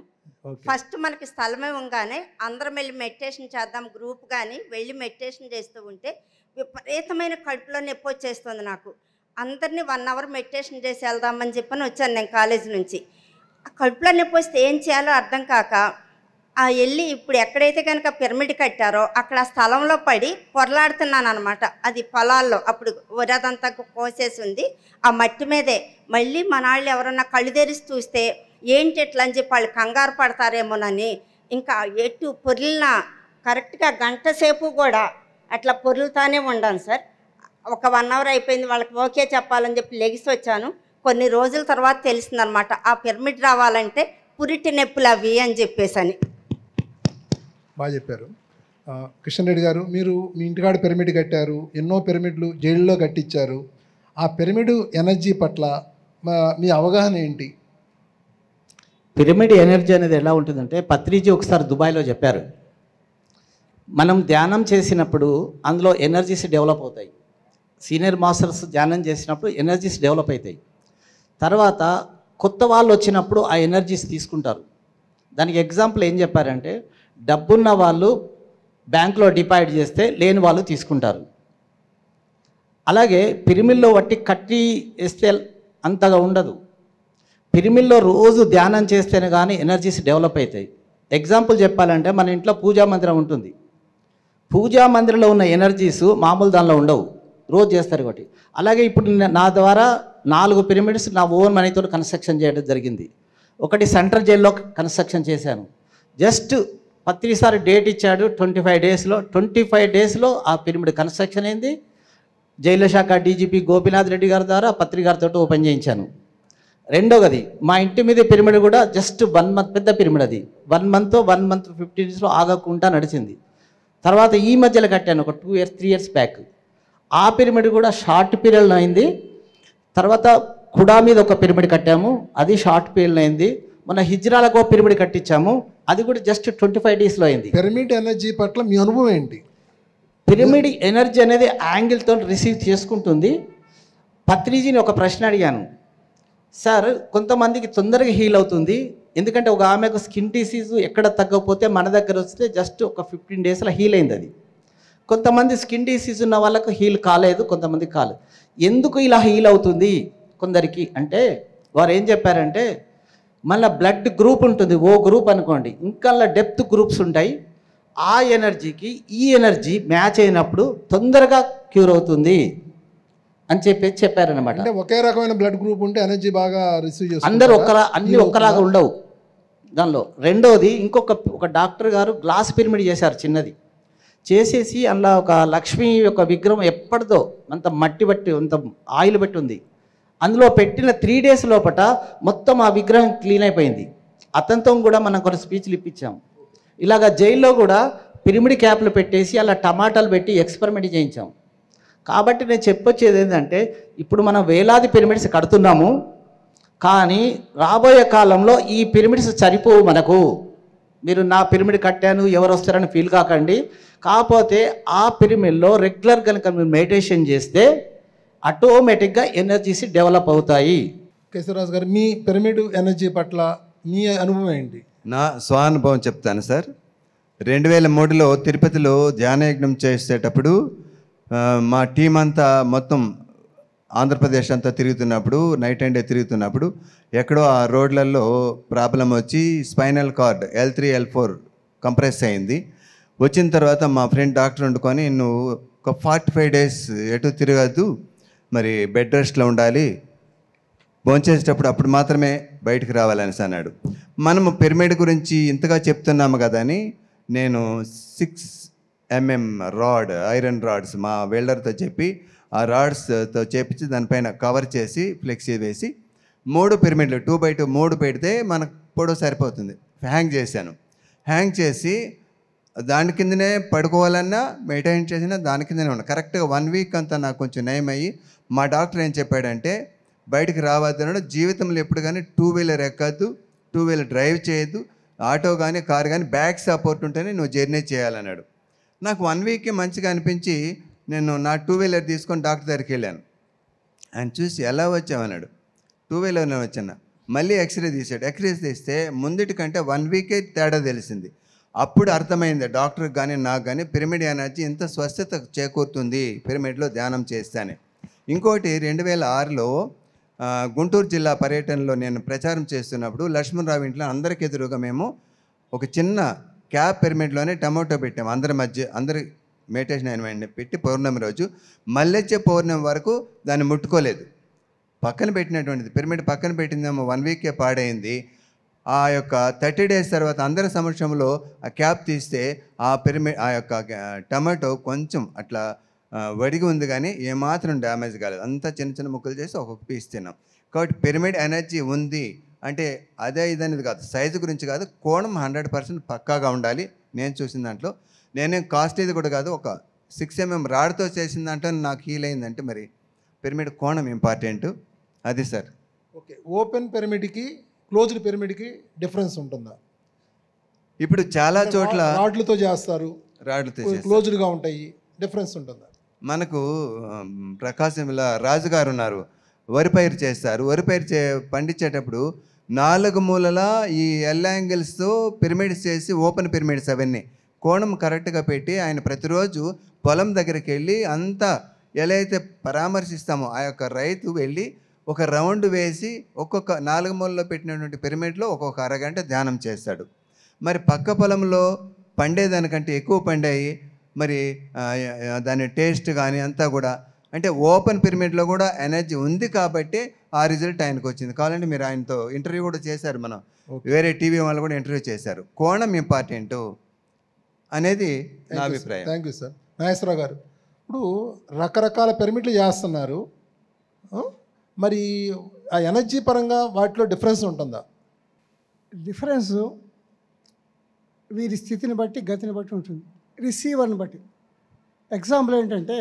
ఫస్ట్ మనకి స్థలం ఇవ్వగానే అందరం వెళ్ళి మెడిటేషన్ చేద్దాం గ్రూప్ కానీ వెళ్ళి మెడిటేషన్ చేస్తూ ఉంటే విపరీతమైన కడుపులో నొప్పి వచ్చేస్తుంది నాకు. అందరినీ 1 అవర్ మెడిటేషన్ చేసి వెళ్దామని చెప్పని వచ్చాను నేను కాలేజీ నుంచి. ఆ కడుపులో నొప్పి వస్తే ఏం చేయాలో అర్థం కాక వెళ్ళి ఇప్పుడు ఎక్కడైతే కనుక పిరమిడ్ కట్టారో అక్కడ ఆ స్థలంలో పడి పొరలాడుతున్నాను అనమాట. అది పొలాల్లో అప్పుడు వరదంతా కోసేసి ఉంది. ఆ మట్టి మీదే మళ్ళీ మన వాళ్ళు ఎవరన్నా కళ్ళు తెరిచి చూస్తే ఏంటి ఎట్లా అని చెప్పి వాళ్ళు కంగారు పడతారేమోనని ఇంకా ఎటు పొర్లిన కరెక్ట్గా 1 గంట సేపు కూడా అట్లా పొర్లుతానే ఉండాను సార్. ఒక 1 అవర్ అయిపోయింది, వాళ్ళకి ఓకే చెప్పాలని చెప్పి లెగిసి వచ్చాను. కొన్ని రోజుల తర్వాత తెలిసిందనమాట ఆ పిరమిడ్ రావాలంటే పురిటి నొప్పులు అవి అని చెప్పేసి అని. బాగా చెప్పారు. కిషన్ రెడ్డి గారు, మీరు మీ ఇంటికాడ పిరమిడ్ కట్టారు, ఎన్నో పిరమిడ్లు జైల్లో కట్టించారు. ఆ పిరమిడ్ ఎనర్జీ పట్ల మీ అవగాహన ఏంటి? పిరమిడ్ ఎనర్జీ అనేది ఎలా ఉంటుందంటే పత్రిజీ ఒకసారి దుబాయ్లో చెప్పారు, మనం ధ్యానం చేసినప్పుడు అందులో ఎనర్జీస్ డెవలప్ అవుతాయి. సీనియర్ మాస్టర్స్ ధ్యానం చేసినప్పుడు ఎనర్జీస్ డెవలప్ అవుతాయి. తర్వాత కొత్త వాళ్ళు వచ్చినప్పుడు ఆ ఎనర్జీస్ తీసుకుంటారు. దానికి ఎగ్జాంపుల్ ఏం చెప్పారంటే డబ్బున్న వాళ్ళు బ్యాంకులో డిపాజిట్ చేస్తే లేని వాళ్ళు తీసుకుంటారు. అలాగే పిరమిడ్లో వట్టి కట్టి వేస్తే అంతగా ఉండదు. పిరమిడ్లో రోజు ధ్యానం చేస్తేనే కానీ ఎనర్జీస్ డెవలప్ అవుతాయి. ఎగ్జాంపుల్ చెప్పాలంటే మన ఇంట్లో పూజా మందిరం ఉంటుంది. పూజా మందిరంలో ఉన్న ఎనర్జీస్ మామూలు దానిలో ఉండవు, రోజు చేస్తారు కాబట్టి. అలాగే ఇప్పుడు నా ద్వారా 4 పిరమిడ్స్ నా ఓన్ మనీతో కన్స్ట్రక్షన్ చేయడం జరిగింది. ఒకటి సెంట్రల్ జైల్లో కన్స్ట్రక్షన్ చేశాను. జస్ట్ పత్రిసారి డేట్ ఇచ్చాడు 25 డేస్లో ఆ పిరమిడ్ కన్స్ట్రక్షన్ అయింది. జైలు శాఖ డీజీపీ గోపీనాథ్ రెడ్డి గారి ద్వారా పత్రి గారితో ఓపెన్ చేయించాను. రెండవది మా ఇంటి మీద పిరమిడ్ కూడా జస్ట్ 1 మంత్, పెద్ద పిరమిడ్ అది 1 మంత్ 15 డేస్లో ఆగకుండా నడిచింది. తర్వాత ఈ మధ్యలో కట్టాను ఒక 2 ఇయర్స్ 3 ఇయర్స్ బ్యాక్. ఆ పిరమిడ్ కూడా షార్ట్ పీరియడ్లో అయింది. తర్వాత కుడా మీద ఒక పిరమిడ్ కట్టాము, అది షార్ట్ పీరియడ్లో అయింది. మన హిజ్రాలకు పిరమిడ్ కట్టించాము, అది కూడా జస్ట్ 25 డేస్లో అయింది. పిరమిడ్ ఎనర్జీ పట్ల మీ అనుభవం ఏంటి? పిరమిడ్ ఎనర్జీ అనేది యాంగిల్తో రిసీవ్ చేసుకుంటుంది. పత్రిజీని ఒక ప్రశ్న అడిగాను, సార్ కొంతమందికి తొందరగా హీల్ అవుతుంది, ఎందుకంటే ఒక ఆమెకు స్కిన్ డిసీజ్ ఎక్కడ తగ్గకపోతే మన దగ్గర వస్తే జస్ట్ ఒక 15 డేస్లో హీల్ అయింది. అది కొంతమంది స్కిన్ డిసీజ్ ఉన్న వాళ్ళకు హీల్ కాలేదు, కొంతమంది కాలేదు. ఎందుకు ఇలా హీల్ అవుతుంది కొందరికి అంటే వారు ఏం చెప్పారంటే, మళ్ళీ బ్లడ్ గ్రూప్ ఉంటుంది, ఓ గ్రూప్ అనుకోండి, ఇంకా డెప్త్ గ్రూప్స్ ఉంటాయి. ఆ ఎనర్జీకి ఈ ఎనర్జీ మ్యాచ్ అయినప్పుడు తొందరగా క్యూర్ అవుతుంది అని చెప్పారనమాట. అంటే ఒకే రకమైన బ్లడ్ గ్రూప్ ఉంటే ఎనర్జీ బాగా రిసీవ్ చేస్తారు. అందరూ అన్నీ ఒక్కలాగా ఉండవు దానిలో. రెండోది, ఒక డాక్టర్ గారు గ్లాస్ పిరమిడ్ చేశారు చిన్నది, చేసేసి అందులో ఒక లక్ష్మి యొక్క విగ్రహం ఎప్పటిదో అంత మట్టి బట్టి అంత ఆయిల్ పెట్టి ఉంది, అందులో పెట్టిన 3 డేస్ లోపల మొత్తం ఆ విగ్రహం క్లీన్ అయిపోయింది. అతనితో కూడా మనం కొన్ని స్పీచ్లు ఇప్పించాం. ఇలాగ జైల్లో కూడా పిరమిడ్ క్యాప్లు పెట్టేసి అలా టమాటాలు పెట్టి ఎక్స్పెరిమెంట్ చేయించాం. కాబట్టి నేను చెప్పొచ్చేది ఏంటంటే, ఇప్పుడు మనం వేలాది పిరమిడ్స్ కడుతున్నాము, కానీ రాబోయే కాలంలో ఈ పిరమిడ్స్ సరిపోవు మనకు. మీరు నా పిరమిడ్ కట్టాను ఎవరు వస్తారని ఫీల్ కాకండి. కాకపోతే ఆ పిరమిడ్లో రెగ్యులర్ కనుక మీరు మెడిటేషన్ చేస్తే ఆటోమేటిక్గా ఎనర్జీస్ డెవలప్ అవుతాయి. కేశవరాజు గారు, మీ పిరమిడ్ ఎనర్జీ పట్ల మీ అనుభవం ఏంటి? నా స్వానుభవం చెప్తాను సార్. 2003లో తిరుపతిలో ధ్యానయజ్ఞం చేసేటప్పుడు మా టీం అంతా మొత్తం ఆంధ్రప్రదేశ్ అంతా తిరుగుతున్నప్పుడు, నైట్ అండ్ డే తిరుగుతున్నప్పుడు ఎక్కడో ఆ రోడ్లలో ప్రాబ్లం వచ్చి spinal cord L3 L4 compress అయింది. వచ్చిన తర్వాత మా ఫ్రెండ్ డాక్టర్ వండుకొని, నువ్వు ఒక 45 డేస్ ఎటు తిరగద్దు, మరి బెడ్ రెస్ట్లో ఉండాలి, భోంచేసేటప్పుడు అప్పుడు మాత్రమే బయటకు రావాలని అన్నాడు. మనము పిరమిడ్ గురించి ఇంతగా చెప్తున్నాము కదా అని నేను 6 mm రాడ్, ఐరన్ రాడ్స్ మా వెల్డర్తో చెప్పి ఆ రాడ్స్తో చేపించి దానిపైన కవర్ చేసి ఫ్లెక్సీ వేసి 3 పిరమిడ్లు 2x2 3 పెడితే మనకు పొడవు సరిపోతుంది. హ్యాంగ్ చేశాను. హ్యాంగ్ చేసి దాని కిందనే పడుకోవాలన్నా మెయింటైన్ చేసినా దాని కిందనే ఉన్నా. కరెక్ట్గా 1 వీక్ అంతా నాకు కొంచెం నయం అయ్యి మా డాక్టర్ ఏం చెప్పాడంటే, బయటికి రావద్దన్నాడు, జీవితంలో ఎప్పుడు కానీ 2 వీలర్ ఎక్కద్దు, 2 వీలర్ డ్రైవ్ చేయొద్దు, ఆటో కానీ కారు కానీ బ్యాక్ సపోర్ట్ ఉంటేనే నువ్వు జర్నీ చేయాలన్నాడు. నాకు 1 వీకే మంచిగా అనిపించి నేను నా 2 వీలర్ తీసుకొని డాక్టర్ దగ్గరికి వెళ్ళాను. ఆయన చూసి ఎలా వచ్చామన్నాడు. 2 వీలర్లో వచ్చాను. మళ్ళీ ఎక్స్రే తీసాడు. ఎక్స్రే తీస్తే ముందుటి కంటే 1 వీకే తేడా తెలిసింది. అప్పుడు అర్థమైంది డాక్టర్కి కానీ నాకు కానీ పిరమిడ్ ఎనర్జీ ఇంత స్వస్థత చేకూరుతుంది పిరమిడ్లో ధ్యానం చేస్తానే. ఇంకోటి 2006లో గుంటూరు జిల్లా పర్యటనలో నేను ప్రచారం చేస్తున్నప్పుడు లక్ష్మణరావు ఇంట్లో అందరికి ఎదురుగా మేము ఒక చిన్న క్యాప్ పిరమిడ్లోనే టమాటో పెట్టాము. అందరి మెడిటేషన్ అయిన పెట్టి పౌర్ణమి రోజు మల్లెచ్చే పౌర్ణమి వరకు దాన్ని ముట్టుకోలేదు. పక్కన పెట్టినటువంటిది పిరమిడ్ పక్కన పెట్టిందేమో 1 వీకే పాడైంది. ఆ యొక్క 30 డేస్ తర్వాత అందరి సమక్షంలో ఆ క్యాప్ తీస్తే ఆ పిరమిడ్ ఆ యొక్క టమాటో కొంచెం అట్లా వడిగి ఉంది, కానీ ఏమాత్రం డ్యామేజ్ కాలేదు. అంతా చిన్న చిన్న ముక్కలు చేసి ఒక్కొక్క పీస్ తిన్నాం. కాబట్టి పిరమిడ్ ఎనర్జీ ఉంది అంటే అదే ఇదనేది కాదు, సైజు గురించి కాదు, కోణం 100% పక్కాగా ఉండాలి. నేను చూసిన దాంట్లో నేనేం కాస్ట్లీది కూడా కాదు, ఒక 6 mm రాడ్తో చేసిన దాంట్లో నాకు హీల్ అయిందంటే మరి పిరమిడ్ కోణం ఇంపార్టెంట్. అది సార్. ఓకే, ఓపెన్ పిరమిడ్కి క్లోజ్డ్ పిరమిడ్కి డిఫరెన్స్ ఉంటుందా? ఇప్పుడు చాలా చోట్ల రాడ్లతో చేస్తారు, క్లోజ్డ్గా ఉంటాయి, డిఫరెన్స్ ఉంటుందా? మనకు ప్రకాశంలో రాజుగారు ఉన్నారు, వరి పైరు చేస్తారు. వరి పైరు పండించేటప్పుడు 4 మూలలా ఈ ఎల్ యాంగిల్స్తో పిరమిడ్స్ చేసి ఓపెన్ పిరమిడ్స్ అవన్నీ కోణం కరెక్ట్గా పెట్టి ఆయన ప్రతిరోజు పొలం దగ్గరికి వెళ్ళి అంతా ఎలా అయితే పరామర్శిస్తామో ఆ యొక్క రైతు వెళ్ళి ఒక రౌండ్ వేసి ఒక్కొక్క 4 మూలలో పెట్టినటువంటి పిరమిడ్లో ఒక్కొక్క అరగంట ధ్యానం చేస్తాడు. మరి పక్క పొలంలో పండేదానికంటే ఎక్కువ పండాయి, మరి దాని టేస్ట్ కానీ అంతా కూడా అంటే ఓపెన్ పిరమిడ్లో కూడా ఎనర్జీ ఉంది కాబట్టి ఆ రిజల్ట్ ఆయనకు వచ్చింది. కావాలంటే మీరు ఆయనతో ఇంటర్వ్యూ కూడా చేశారు, మనం వేరే టీవీ వాళ్ళు కూడా ఇంటర్వ్యూ చేశారు. కోణం ఇంపార్టెంట్ అనేది నా అభిప్రాయం. Thank you sir. నాగేశ్వరరావు గారు, ఇప్పుడు రకరకాల పిరమిడ్లు చేస్తున్నారు, మరి ఆ ఎనర్జీ పరంగా వాటిలో డిఫరెన్స్ ఉంటుందా? డిఫరెన్స్ వీరి స్థితిని బట్టి గతిని బట్టి ఉంటుంది, రిసీవర్ని బట్టి. ఎగ్జాంపుల్ ఏంటంటే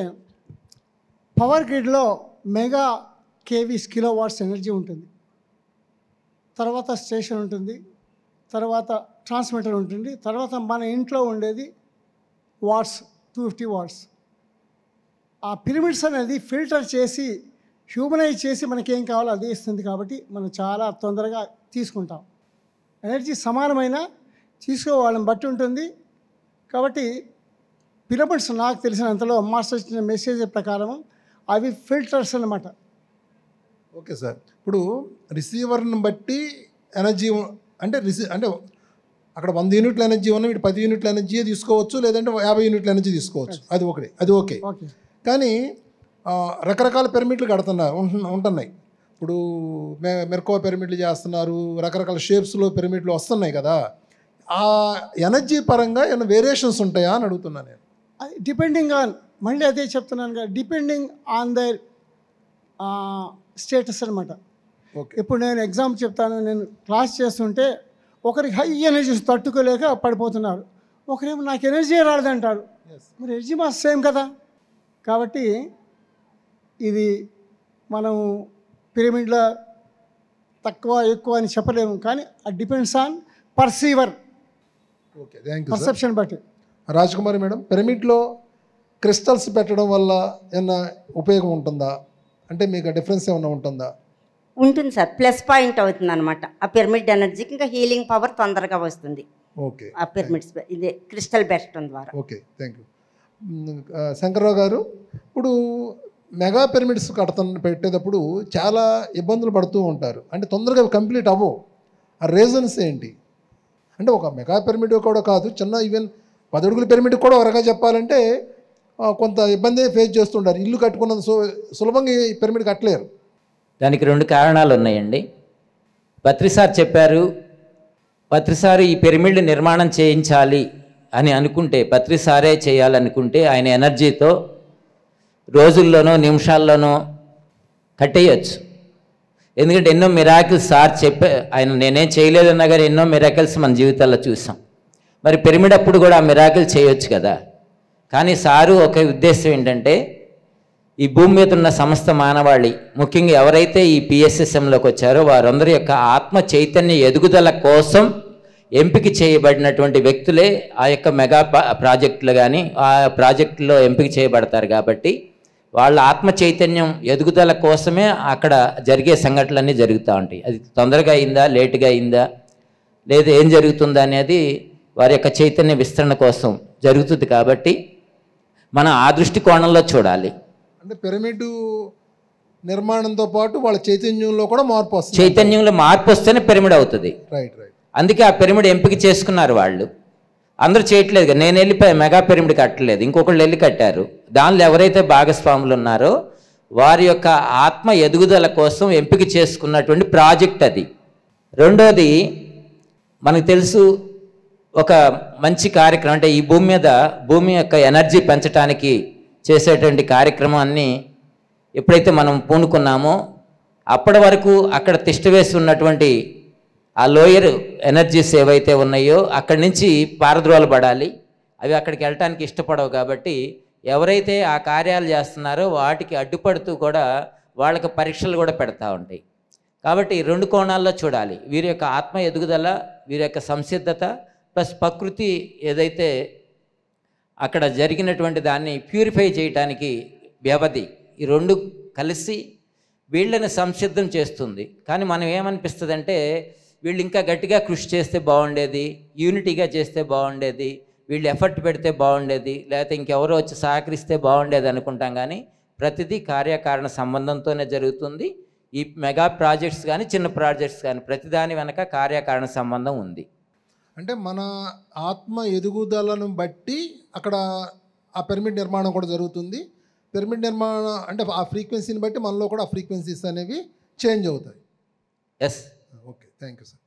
పవర్ గ్రిడ్లో mega KVs kilo watts energy ఉంటుంది. తర్వాత స్టేషన్ ఉంటుంది, తర్వాత ట్రాన్స్మిటర్ ఉంటుంది, తర్వాత మన ఇంట్లో ఉండేది వాట్స్ 250 వాట్స్. ఆ పిరమిడ్స్ అనేది ఫిల్టర్ చేసి హ్యూమనైజ్ చేసి మనకేం కావాలో అది ఇస్తుంది. కాబట్టి మనం చాలా తొందరగా తీసుకుంటాం. ఎనర్జీ సమానమైన తీసుకోవాలని బట్టి ఉంటుంది. కాబట్టి పిరమిడ్స్ నాకు తెలిసినంతలో మాస్టర్ ఇచ్చిన మెసేజ్ ప్రకారం అవి ఫిల్టర్స్ అన్నమాట. Okay sir. ఇప్పుడు రిసీవర్ని బట్టి ఎనర్జీ అంటే అంటే అక్కడ 100 యూనిట్ల ఎనర్జీ ఉన్న వీడు 10 యూనిట్ల ఎనర్జీ తీసుకోవచ్చు, లేదంటే 50 యూనిట్ల ఎనర్జీ తీసుకోవచ్చు. అది ఓకే. ఓకే. కానీ రకరకాల పిరమిడ్లు కడుతున్నారు ఉంటున్నాయి. ఇప్పుడు మెర్కో పిరమిడ్లు చేస్తున్నారు, రకరకాల షేప్స్లో పిరమిడ్లు వస్తున్నాయి కదా. ఆ ఎనర్జీ పరంగా ఏమైనా వేరియేషన్స్ ఉంటాయా అని అడుగుతున్నాను నేను. అది డిపెండింగ్ ఆన్, మళ్ళీ అదే చెప్తున్నాను కదా, డిపెండింగ్ ఆన్ దర్ స్టేటస్ అనమాట. ఓకే. ఇప్పుడు నేను ఎగ్జాంపుల్ చెప్తాను. నేను క్లాస్ చేస్తుంటే ఒకరికి హై ఎనర్జీస్ తట్టుకోలేక పడిపోతున్నారు, ఒకరేమో నాకు ఎనర్జీ రాలేదంటారు. మరి ఎనర్జీ మా సేమ్ కదా. కాబట్టి ఇది మనం పిరమిడ్లో తక్కువ ఎక్కువ అని చెప్పలేము, కానీ అది depends on perceiver, okay. Thank you sir. Perception బట్టి. రాజకుమారి మేడం, పిరమిడ్లో క్రిస్టల్స్ పెట్టడం వల్ల ఏమన్నా ఉపయోగం ఉంటుందా? అంటే మీకు డిఫరెన్స్ ఏమన్నా ఉంటుందా? ఉంటుంది సార్, ప్లస్ పాయింట్ అవుతుంది అనమాట. ఆ పిరమిడ్ ఎనర్జీకి ఇంకా హీలింగ్ పవర్ తొందరగా వస్తుంది. ఓకే. ఆ పిరమిడ్స్ ఇదే క్రిస్టల్ పెట్టడం ద్వారా. Okay, thank you. శంకర్రావు గారు, ఇప్పుడు మెగా పిరమిడ్స్ పెట్టేటప్పుడు చాలా ఇబ్బందులు పడుతూ ఉంటారు. అంటే తొందరగా కంప్లీట్ అవ్వవు. ఆ రీజన్స్ ఏంటి? అంటే ఒక మెగా పిరమిడ్ కూడా కాదు, చిన్న ఈవెన్ 10 అడుగుల పిరమిడ్ కూడా వరగా చెప్పాలంటే కొంత ఇబ్బంది ఫేస్ చేస్తుంటారు. ఇల్లు కట్టుకున్నంత సులభంగా ఈ పిరమిడ్ కట్టలేరు. దానికి 2 కారణాలు ఉన్నాయండి. పత్రిసార్ చెప్పారు, పత్రిసారు ఈ పిరమిడ్ నిర్మాణం చేయించాలి అని అనుకుంటే, పత్రిసారే చేయాలనుకుంటే ఆయన ఎనర్జీతో రోజుల్లోనో నిమిషాల్లోనో కట్టేయచ్చు. ఎందుకంటే ఎన్నో మిరాకిల్స్ సార్ ఆయన నేనేం చేయలేదన్నా కానీ ఎన్నో మిరాకిల్స్ మన జీవితాల్లో చూసాం. మరి పిరమిడ్ అప్పుడు కూడా ఆ మిరాకిల్ చేయొచ్చు కదా. కానీ సారు ఒక ఉద్దేశం ఏంటంటే, ఈ భూమి మీద ఉన్న సమస్త మానవాళి, ముఖ్యంగా ఎవరైతే ఈ పిఎస్ఎస్ఎంలోకి వచ్చారో వారందరి యొక్క ఆత్మ చైతన్య ఎదుగుదల కోసం ఎంపిక చేయబడినటువంటి వ్యక్తులే ఆ యొక్క మెగా ప్రాజెక్టులు కానీ ఆ ప్రాజెక్టులో ఎంపిక చేయబడతారు. కాబట్టి వాళ్ళ ఆత్మ చైతన్యం ఎదుగుదల కోసమే అక్కడ జరిగే సంఘటనలన్నీ జరుగుతూ ఉంటాయి. అది తొందరగా అయిందా, లేటుగా అయిందా, లేదా ఏం జరుగుతుందా అనేది వారి యొక్క చైతన్య విస్తరణ కోసం జరుగుతుంది. కాబట్టి మనం ఆ దృష్టి కోణంలో చూడాలి. అంటే పిరమిడ్ నిర్మాణంతో పాటు వాళ్ళ చైతన్యంలో కూడా మార్పు వస్తుంది. చైతన్యంలో మార్పు వస్తేనే పిరమిడ్ అవుతుంది. Right right. అందుకే ఆ పిరమిడ్ ఎంపిక చేసుకున్నారు వాళ్ళు. అందరూ చేయట్లేదు కదా. నేను వెళ్ళి మెగా పిరమిడ్ కట్టలేదు, ఇంకొకళ్ళు వెళ్ళి కట్టారు. దానిలో ఎవరైతే భాగస్వాములు ఉన్నారో వారి యొక్క ఆత్మ ఎదుగుదల కోసం ఎంపిక చేసుకున్నటువంటి ప్రాజెక్ట్ అది. రెండోది, మనకు తెలుసు ఒక మంచి కార్యక్రమం అంటే ఈ భూమి మీద భూమి యొక్క ఎనర్జీ పెంచడానికి చేసేటువంటి కార్యక్రమాన్ని ఎప్పుడైతే మనం పూనుకున్నామో అప్పటి వరకు అక్కడ తిష్టవేసి ఉన్నటువంటి ఆ లోయర్ ఎనర్జీస్ ఏవైతే ఉన్నాయో అక్కడి నుంచి పారద్రోలబడాలి. అవి అక్కడికి వెళ్ళటానికి ఇష్టపడవు. కాబట్టి ఎవరైతే ఆ కార్యాలు చేస్తున్నారో వాటికి అడ్డుపడుతూ కూడా వాళ్ళకి పరీక్షలు కూడా పెడతా ఉంటాయి. కాబట్టి 2 కోణాల్లో చూడాలి. వీరి యొక్క ఆత్మ ఎదుగుదల, వీరి యొక్క సంసిద్ధత ప్లస్ ప్రకృతి ఏదైతే అక్కడ జరిగినటువంటి దాన్ని ప్యూరిఫై చేయడానికి వ్యవధి, ఈ 2 కలిసి వీళ్ళని సంసిద్ధం చేస్తుంది. కానీ మనం ఏమనిపిస్తుంది అంటే వీళ్ళు ఇంకా గట్టిగా కృషి చేస్తే బాగుండేది, యూనిటీగా చేస్తే బాగుండేది, వీళ్ళు ఎఫర్ట్ పెడితే బాగుండేది, లేకపోతే ఇంకెవరో వచ్చి సహకరిస్తే బాగుండేది అనుకుంటాం. కానీ ప్రతిదీ కార్యకారణ సంబంధంతోనే జరుగుతుంది. ఈ మెగా ప్రాజెక్ట్స్ కానీ చిన్న ప్రాజెక్ట్స్ కానీ ప్రతిదాని వెనక కార్యకారణ సంబంధం ఉంది. అంటే మన ఆత్మ ఎదుగుదలను బట్టి అక్కడ ఆ పిరమిడ్ నిర్మాణం కూడా జరుగుతుంది. పిరమిడ్ నిర్మాణం అంటే ఆ ఫ్రీక్వెన్సీని బట్టి మనలో కూడా ఆ ఫ్రీక్వెన్సీస్ అనేవి చేంజ్ అవుతాయి. Yes. Okay, thank you sir.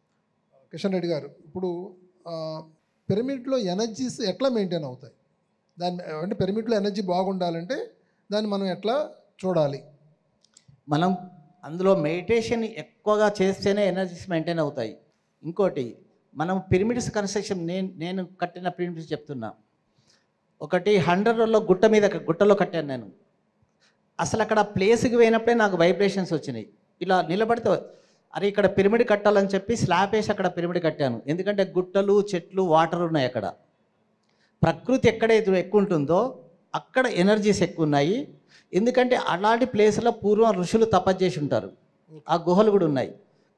Kishan Reddy గారు, ఇప్పుడు పిరమిడ్లో ఎనర్జీస్ ఎట్లా మెయింటైన్ అవుతాయి? దాన్ని అంటే పిరమిడ్లో ఎనర్జీ బాగుండాలంటే దాన్ని మనం ఎట్లా చూడాలి? మనం అందులో మెడిటేషన్ ఎక్కువగా చేస్తేనే ఎనర్జీస్ మెయింటైన్ అవుతాయి. ఇంకోటి, మనం పిరమిడ్స్ కన్స్ట్రక్షన్ నేను కట్టిన పిరమిడ్స్ చెప్తున్నా. ఒకటి 100 గుట్టలో కట్టాను నేను. అసలు అక్కడ ప్లేస్కి పోయినప్పుడే నాకు వైబ్రేషన్స్ వచ్చినాయి. ఇలా నిలబడితే అరే ఇక్కడ పిరమిడ్ కట్టాలని చెప్పి స్లాబ్ వేసి అక్కడ పిరమిడ్ కట్టాను. ఎందుకంటే గుట్టలు, చెట్లు, వాటర్ ఉన్నాయి అక్కడ. ప్రకృతి ఎక్కడైతే ఎక్కువ ఉంటుందో అక్కడ ఎనర్జీస్ ఎక్కువ ఉన్నాయి. ఎందుకంటే అలాంటి ప్లేస్లో పూర్వం ఋషులు తపస్సు చేసి ఉంటారు, ఆ గుహలు కూడా ఉన్నాయి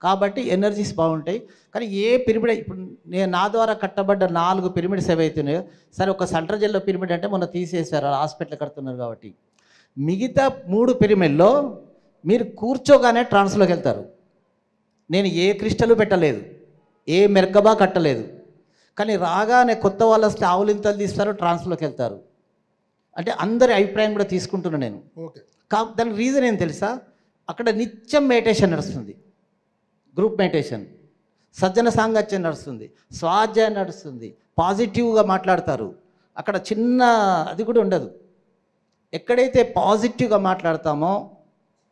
కాబట్టి ఎనర్జీస్ బాగుంటాయి. కానీ ఏ పిరమిడ్ ఇప్పుడు నా ద్వారా కట్టబడ్డ 4 పిరమిడ్స్ ఏవైతున్నాయో, సరే ఒక సెంట్రల్ పిరమిడ్ అంటే మొన్న తీసేశారు, హాస్పిటల్ కడుతున్నారు కాబట్టి, మిగతా 3 పిరమిడ్లో మీరు కూర్చోగానే ట్రాన్స్లోకి వెళ్తారు. నేను ఏ క్రిస్టల్ పెట్టలేదు, ఏ మెర్కబా కట్టలేదు, కానీ రాగానే కొత్త వాళ్ళు వస్తే ఆవులింతలు తీస్తారు, ట్రాన్స్లోకి వెళ్తారు. అంటే అందరి అభిప్రాయం కూడా తీసుకుంటున్నాను నేను. ఓకే. దానికి రీజన్ ఏం తెలుసా? అక్కడ నిత్యం మెడిటేషన్ నడుస్తుంది, గ్రూప్ మెడిటేషన్, సజ్జన సాంగత్యం నడుస్తుంది, స్వాధ్యాయం నడుస్తుంది, పాజిటివ్గా మాట్లాడతారు. అక్కడ చిన్న అది కూడా ఉండదు. ఎక్కడైతే పాజిటివ్గా మాట్లాడతామో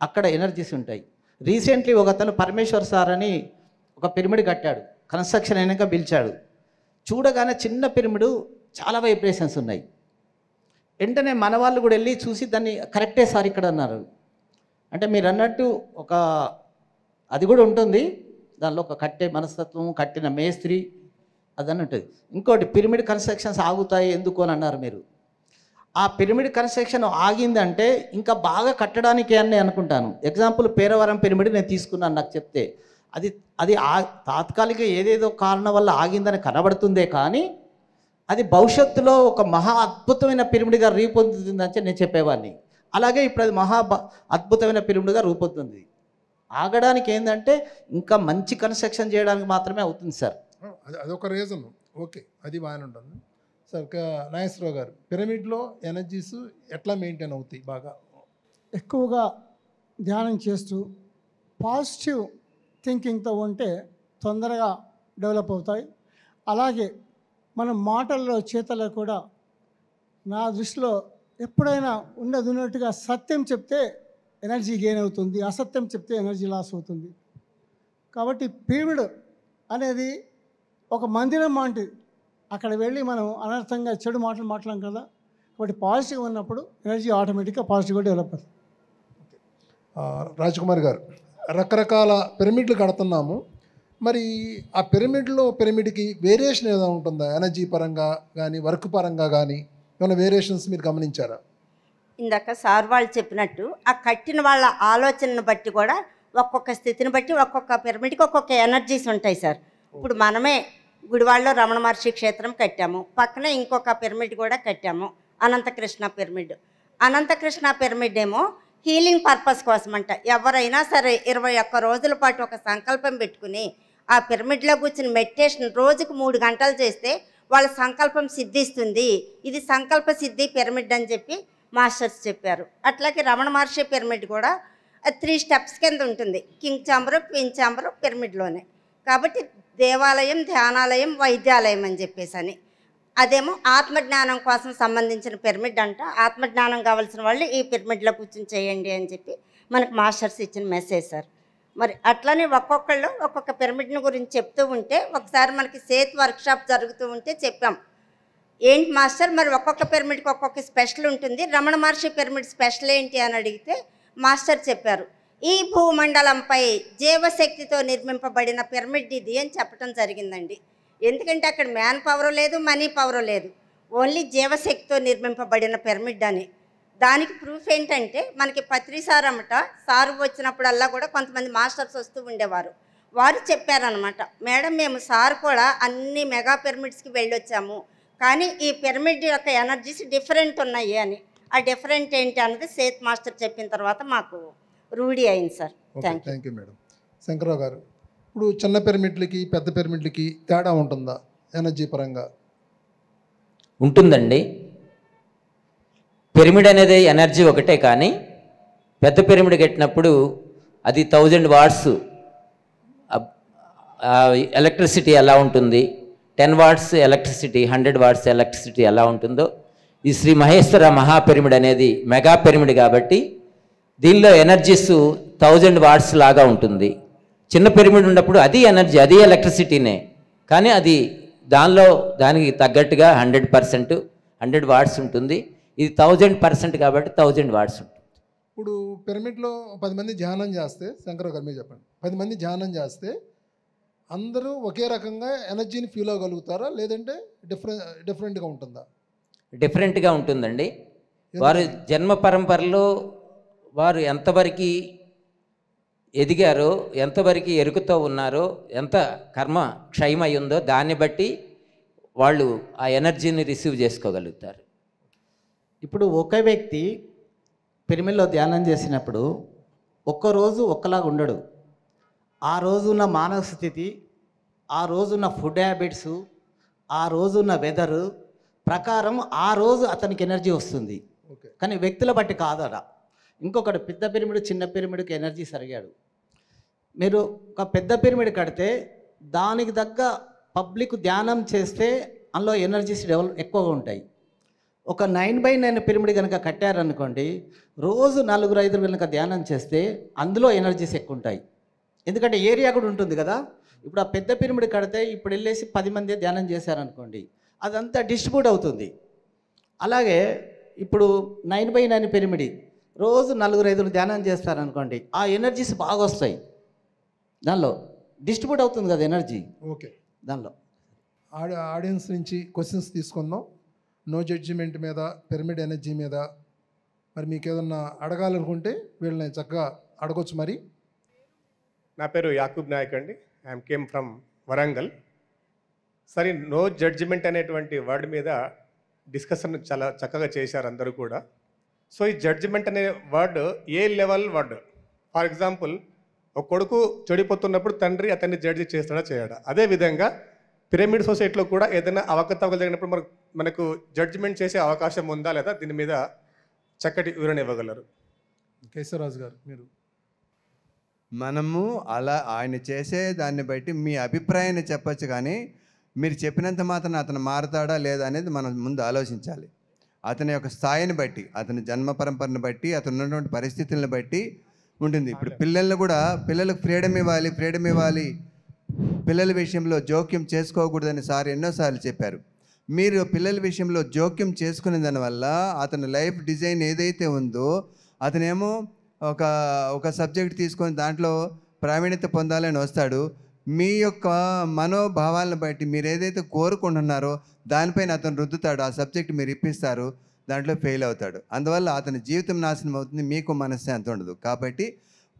అక్కడ ఎనర్జీస్ ఉంటాయి. రీసెంట్లీ ఒక అతను పరమేశ్వర్ సార్ అని ఒక పిరమిడ్ కట్టాడు, కన్స్ట్రక్షన్ అయినాక పిలిచాడు. చూడగానే చిన్న పిరమిడ్, చాలా వైబ్రేషన్స్ ఉన్నాయి. వెంటనే మన వాళ్ళు కూడా వెళ్ళి చూసి దాన్ని కరెక్టే సార్ ఇక్కడ అన్నారు. అంటే మీరు అన్నట్టు ఒక అది కూడా ఉంటుంది దానిలో, ఒక కట్టే మనస్తత్వం, కట్టిన మేస్త్రి అదని ఉంటుంది. ఇంకోటి పిరమిడ్ కన్స్ట్రక్షన్స్ ఆగుతాయి ఎందుకు అని అన్నారు మీరు. ఆ పిరమిడ్ కన్స్ట్రక్షన్ ఆగిందంటే ఇంకా బాగా కట్టడానికి అని అనుకుంటాను. ఎగ్జాంపుల్ పేరవరం పిరమిడ్ నేను తీసుకున్నాను, నాకు చెప్తే అది తాత్కాలిక ఏదేదో కారణం వల్ల ఆగిందని కనబడుతుందే కానీ అది భవిష్యత్తులో ఒక మహా అద్భుతమైన పిరమిడ్గా రూపొందుతుందని నేను చెప్పేవాడిని. అలాగే ఇప్పుడు అది అద్భుతమైన పిరమిడ్గా రూపొందుతుంది. ఆగడానికి ఏంటంటే ఇంకా మంచి కన్స్ట్రక్షన్ చేయడానికి మాత్రమే అవుతుంది సార్. అదొక రీజన్. ఓకే, అది బాగానే ఉంటుంది సార్. నాగేశ్వరరావు గారు, పిరమిడ్లో ఎనర్జీస్ ఎట్లా మెయింటైన్ అవుతాయి? బాగా ఎక్కువగా ధ్యానం చేస్తూ పాజిటివ్ థింకింగ్తో ఉంటే తొందరగా డెవలప్ అవుతాయి. అలాగే మన మాటల్లో, చేతల్లో కూడా నా దృష్టిలో ఎప్పుడైనా ఉన్నట్టుగా సత్యం చెప్తే ఎనర్జీ గెయిన్ అవుతుంది, అసత్యం చెప్తే ఎనర్జీ లాస్ అవుతుంది. కాబట్టి పిరమిడ్ అనేది ఒక మందిరం లాంటిది. అక్కడ వెళ్ళి మనం అనర్థంగా చెడు మాటలు మాట్లాడాం కదా, కాబట్టి పాజిటివ్ ఉన్నప్పుడు ఎనర్జీ ఆటోమేటిక్గా పాజిటివ్గా డెవలప్ అవుతుంది. రాజకుమార్ గారు, రకరకాల పిరమిడ్లు కడుతున్నాము, మరి ఆ పిరమిడ్కి వేరియేషన్ ఏదైనా ఉంటుందా? ఎనర్జీ పరంగా కానీ, వర్క్ పరంగా కానీ ఏమైనా వేరియేషన్స్ మీరు గమనించారా? ఇందాక సార్ వాళ్ళు చెప్పినట్టు ఆ కట్టిన వాళ్ళ ఆలోచనను బట్టి కూడా ఒక్కొక్క స్థితిని బట్టి ఒక్కొక్క పిరమిడ్కి ఒక్కొక్క ఎనర్జీస్ ఉంటాయి సార్. ఇప్పుడు మనమే గుడివాడలో రమణ మహర్షి క్షేత్రం కట్టాము, పక్కనే ఇంకొక పిరమిడ్ కూడా కట్టాము, అనంతకృష్ణ పిరమిడ్. అనంతకృష్ణ పిరమిడ్ ఏమో హీలింగ్ పర్పస్ కోసమంట. ఎవరైనా సరే 21 రోజుల పాటు ఒక సంకల్పం పెట్టుకుని ఆ పిరమిడ్లో కూర్చుని మెడిటేషన్ రోజుకు 3 గంటలు చేస్తే వాళ్ళ సంకల్పం సిద్ధిస్తుంది. ఇది సంకల్ప సిద్ధి పిరమిడ్ అని చెప్పి మాస్టర్స్ చెప్పారు. అట్లాగే రమణ మహర్షి పిరమిడ్ కూడా 3 స్టెప్స్ కింద ఉంటుంది. కింగ్ చాంబరు, క్వీన్ చాంబరు పిరమిడ్లోనే. కాబట్టి దేవాలయం, ధ్యానాలయం, వైద్యాలయం అని చెప్పేసి అదేమో ఆత్మజ్ఞానం కోసం సంబంధించిన పిరమిడ్ అంట. ఆత్మజ్ఞానం కావాల్సిన వాళ్ళు ఈ పిరమిడ్లో కూర్చొని చేయండి అని చెప్పి మనకు మాస్టర్స్ ఇచ్చిన మెసేజ్ సార్. మరి అట్లనే ఒక్కొక్కళ్ళు ఒక్కొక్క పిరమిడ్ని గురించి చెప్తూ ఉంటే ఒకసారి మనకి సేత్ వర్క్షాప్ జరుగుతూ ఉంటే చెప్పాం, ఏంటి మాస్టర్ మరి ఒక్కొక్క పిరమిడ్కి ఒక్కొక్క స్పెషల్ ఉంటుంది, రమణ మహర్షి పిరమిడ్ స్పెషల్ ఏంటి అని అడిగితే మాస్టర్ చెప్పారు, ఈ భూమండలంపై జీవశక్తితో నిర్మింపబడిన పిరమిడ్ ఇది అని చెప్పడం జరిగిందండి. ఎందుకంటే అక్కడ మ్యాన్ పవర్ లేదు, మనీ పవర్ లేదు, ఓన్లీ జీవశక్తితో నిర్మింపబడిన పిరమిడ్ అని. దానికి ప్రూఫ్ ఏంటంటే మనకి పత్రిసార్ అమ్మట సారు వచ్చినప్పుడల్లా కూడా కొంతమంది మాస్టర్స్ వస్తూ ఉండేవారు. వారు చెప్పారనమాట, మేడం మేము సార్ కూడా అన్ని మెగా పిరమిడ్స్కి వెళ్ళొచ్చాము, కానీ ఈ పిరమిడ్ యొక్క ఎనర్జీస్ డిఫరెంట్ ఉన్నాయి అని. ఆ డిఫరెంట్ ఏంటి అన్నది సేత్ మాస్టర్ చెప్పిన తర్వాత మాకు రూఢి అయింది sir. Thank you madam. Shankarrao గారు, ఇప్పుడు చిన్న పిరమిడ్లకి పెద్ద పిరమిడ్లకి తేడా ఉంటుందా ఎనర్జీ పరంగా? ఉంటుందండి. పిరమిడ్ అనేది ఎనర్జీ ఒకటే, కానీ పెద్ద పిరమిడ్ కట్టినప్పుడు అది 1000 వాట్స్ ఎలక్ట్రిసిటీ ఎలా ఉంటుంది, 10 వాట్స్ ఎలక్ట్రిసిటీ, 100 వాట్స్ ఎలక్ట్రిసిటీ ఎలా ఉంటుందో, ఈ శ్రీ మహేశ్వర మహాపిరమిడ్ అనేది మెగా పిరమిడ్ కాబట్టి దీనిలో ఎనర్జీస్ 1000 వాట్స్ లాగా ఉంటుంది. చిన్న పిరమిడ్ ఉన్నప్పుడు అది ఎనర్జీ, అది ఎలక్ట్రిసిటీనే, కానీ అది దానికి తగ్గట్టుగా 100% 100 వాట్స్ ఉంటుంది. ఇది 1000% కాబట్టి 1000 వాట్స్ ఉంటుంది. ఇప్పుడు పిరమిడ్లో 10 మంది ధ్యానం చేస్తే, శంకర్ గారు మీరు చెప్పండి, 10 మంది ధ్యానం చేస్తే అందరూ ఒకే రకంగా ఎనర్జీని ఫీల్ అవ్వగలుగుతారా, లేదంటే డిఫరెంట్గా ఉంటుందా? డిఫరెంట్గా ఉంటుందండి. వారు జన్మ పరంపరలో వారు ఎంతవరకు ఎదిగారో, ఎంతవరకు ఎరుకుతో ఉన్నారో, ఎంత కర్మ క్షయమై ఉందో దాన్ని బట్టి వాళ్ళు ఆ ఎనర్జీని రిసీవ్ చేసుకోగలుగుతారు. ఇప్పుడు ఒక వ్యక్తి పిరమిడ్లో ధ్యానం చేసినప్పుడు ఒక్కరోజు ఒక్కలాగా ఉండడు. ఆ రోజున్న మానవ స్థితి, ఆ రోజున్న ఫుడ్ హ్యాబిట్స్, ఆ రోజున్న వెదరు ప్రకారం ఆ రోజు అతనికి ఎనర్జీ వస్తుంది. ఓకే. కానీ వ్యక్తుల బట్టి కాదట. ఇంకొకటి పెద్ద పిరమిడ్ చిన్న పిరమిడ్కి ఎనర్జీ సరిగాడు. మీరు ఒక పెద్ద పిరమిడ్ కడితే దానికి తగ్గ పబ్లిక్ ధ్యానం చేస్తే అందులో ఎనర్జీస్ ఎక్కువగా ఉంటాయి. ఒక 9x9 పిరమిడ్ కనుక కట్టారనుకోండి, రోజు 4-5 కనుక ధ్యానం చేస్తే అందులో ఎనర్జీస్ ఎక్కువ ఉంటాయి. ఎందుకంటే ఏరియా కూడా ఉంటుంది కదా. ఇప్పుడు ఆ పెద్ద పిరమిడ్ కడితే ఇప్పుడు వెళ్ళేసి 10 మంది ధ్యానం చేశారనుకోండి, అదంతా డిస్ట్రిబ్యూట్ అవుతుంది. అలాగే ఇప్పుడు 9x9 పిరమిడ్ రోజు 4-5 ధ్యానం చేస్తారనుకోండి, ఆ ఎనర్జీస్ బాగా వస్తాయి. దానిలో డిస్ట్రిబ్యూట్ అవుతుంది కదా ఎనర్జీ. ఓకే. దానిలో ఆడియన్స్ నుంచి క్వశ్చన్స్ తీసుకుందాం. నో జడ్జిమెంట్ మీద, పిరమిడ్ ఎనర్జీ మీద మరి మీకు ఏదన్నా అడగాలనుకుంటే వీళ్ళని చక్కగా అడగొచ్చు. మరి నా పేరు యాకూబ్ నాయక్ అండి. I'm came from Warangal. సరే, నో జడ్జిమెంట్ అనేటువంటి వర్డ్ మీద డిస్కషన్ చాలా చక్కగా చేశారు అందరూ కూడా. సో ఈ జడ్జిమెంట్ అనే word A level word? For example, ఒక కొడుకు చెడిపోతున్నప్పుడు తండ్రి అతన్ని జడ్జి చేస్తాడా చేయడా? అదేవిధంగా పిరమిడ్ సొసైటీలో కూడా ఏదైనా అవకతవకలు జరిగినప్పుడు మనకు జడ్జిమెంట్ చేసే అవకాశం ఉందా లేదా? దీని మీద చక్కటి వివరణ ఇవ్వగలరు? కేశవరాజు గారు మీరు. మనము అలా ఆయన చేసే దాన్ని బట్టి మీ అభిప్రాయాన్ని చెప్పచ్చు, కానీ మీరు చెప్పినంత మాత్రం అతను మారతాడా లేదా అనేది మనం ముందు ఆలోచించాలి. అతని యొక్క స్థాయిని బట్టి, అతని జన్మ పరంపరను బట్టి, అతను ఉన్నటువంటి పరిస్థితులను బట్టి ఉంటుంది. ఇప్పుడు పిల్లలు కూడా, పిల్లలకు ఫ్రీడమ్ ఇవ్వాలి, పిల్లల విషయంలో జోక్యం చేసుకోకూడదని సార్ ఎన్నోసార్లు చెప్పారు. మీరు పిల్లల విషయంలో జోక్యం చేసుకునే దానివల్ల అతని లైఫ్ డిజైన్ ఏదైతే ఉందో, అతనేమో ఒక సబ్జెక్ట్ తీసుకొని దాంట్లో ప్రావీణ్యత పొందాలని వస్తాడు. మీ యొక్క మనోభావాలను బట్టి మీరు ఏదైతే కోరుకుంటున్నారో దానిపైన అతను రుద్దుతాడు. ఆ సబ్జెక్ట్ మీరు ఇప్పిస్తారు, దాంట్లో ఫెయిల్ అవుతాడు. అందువల్ల అతని జీవితం నాశనం అవుతుంది, మీకు మనశ్శాంతి ఉండదు. కాబట్టి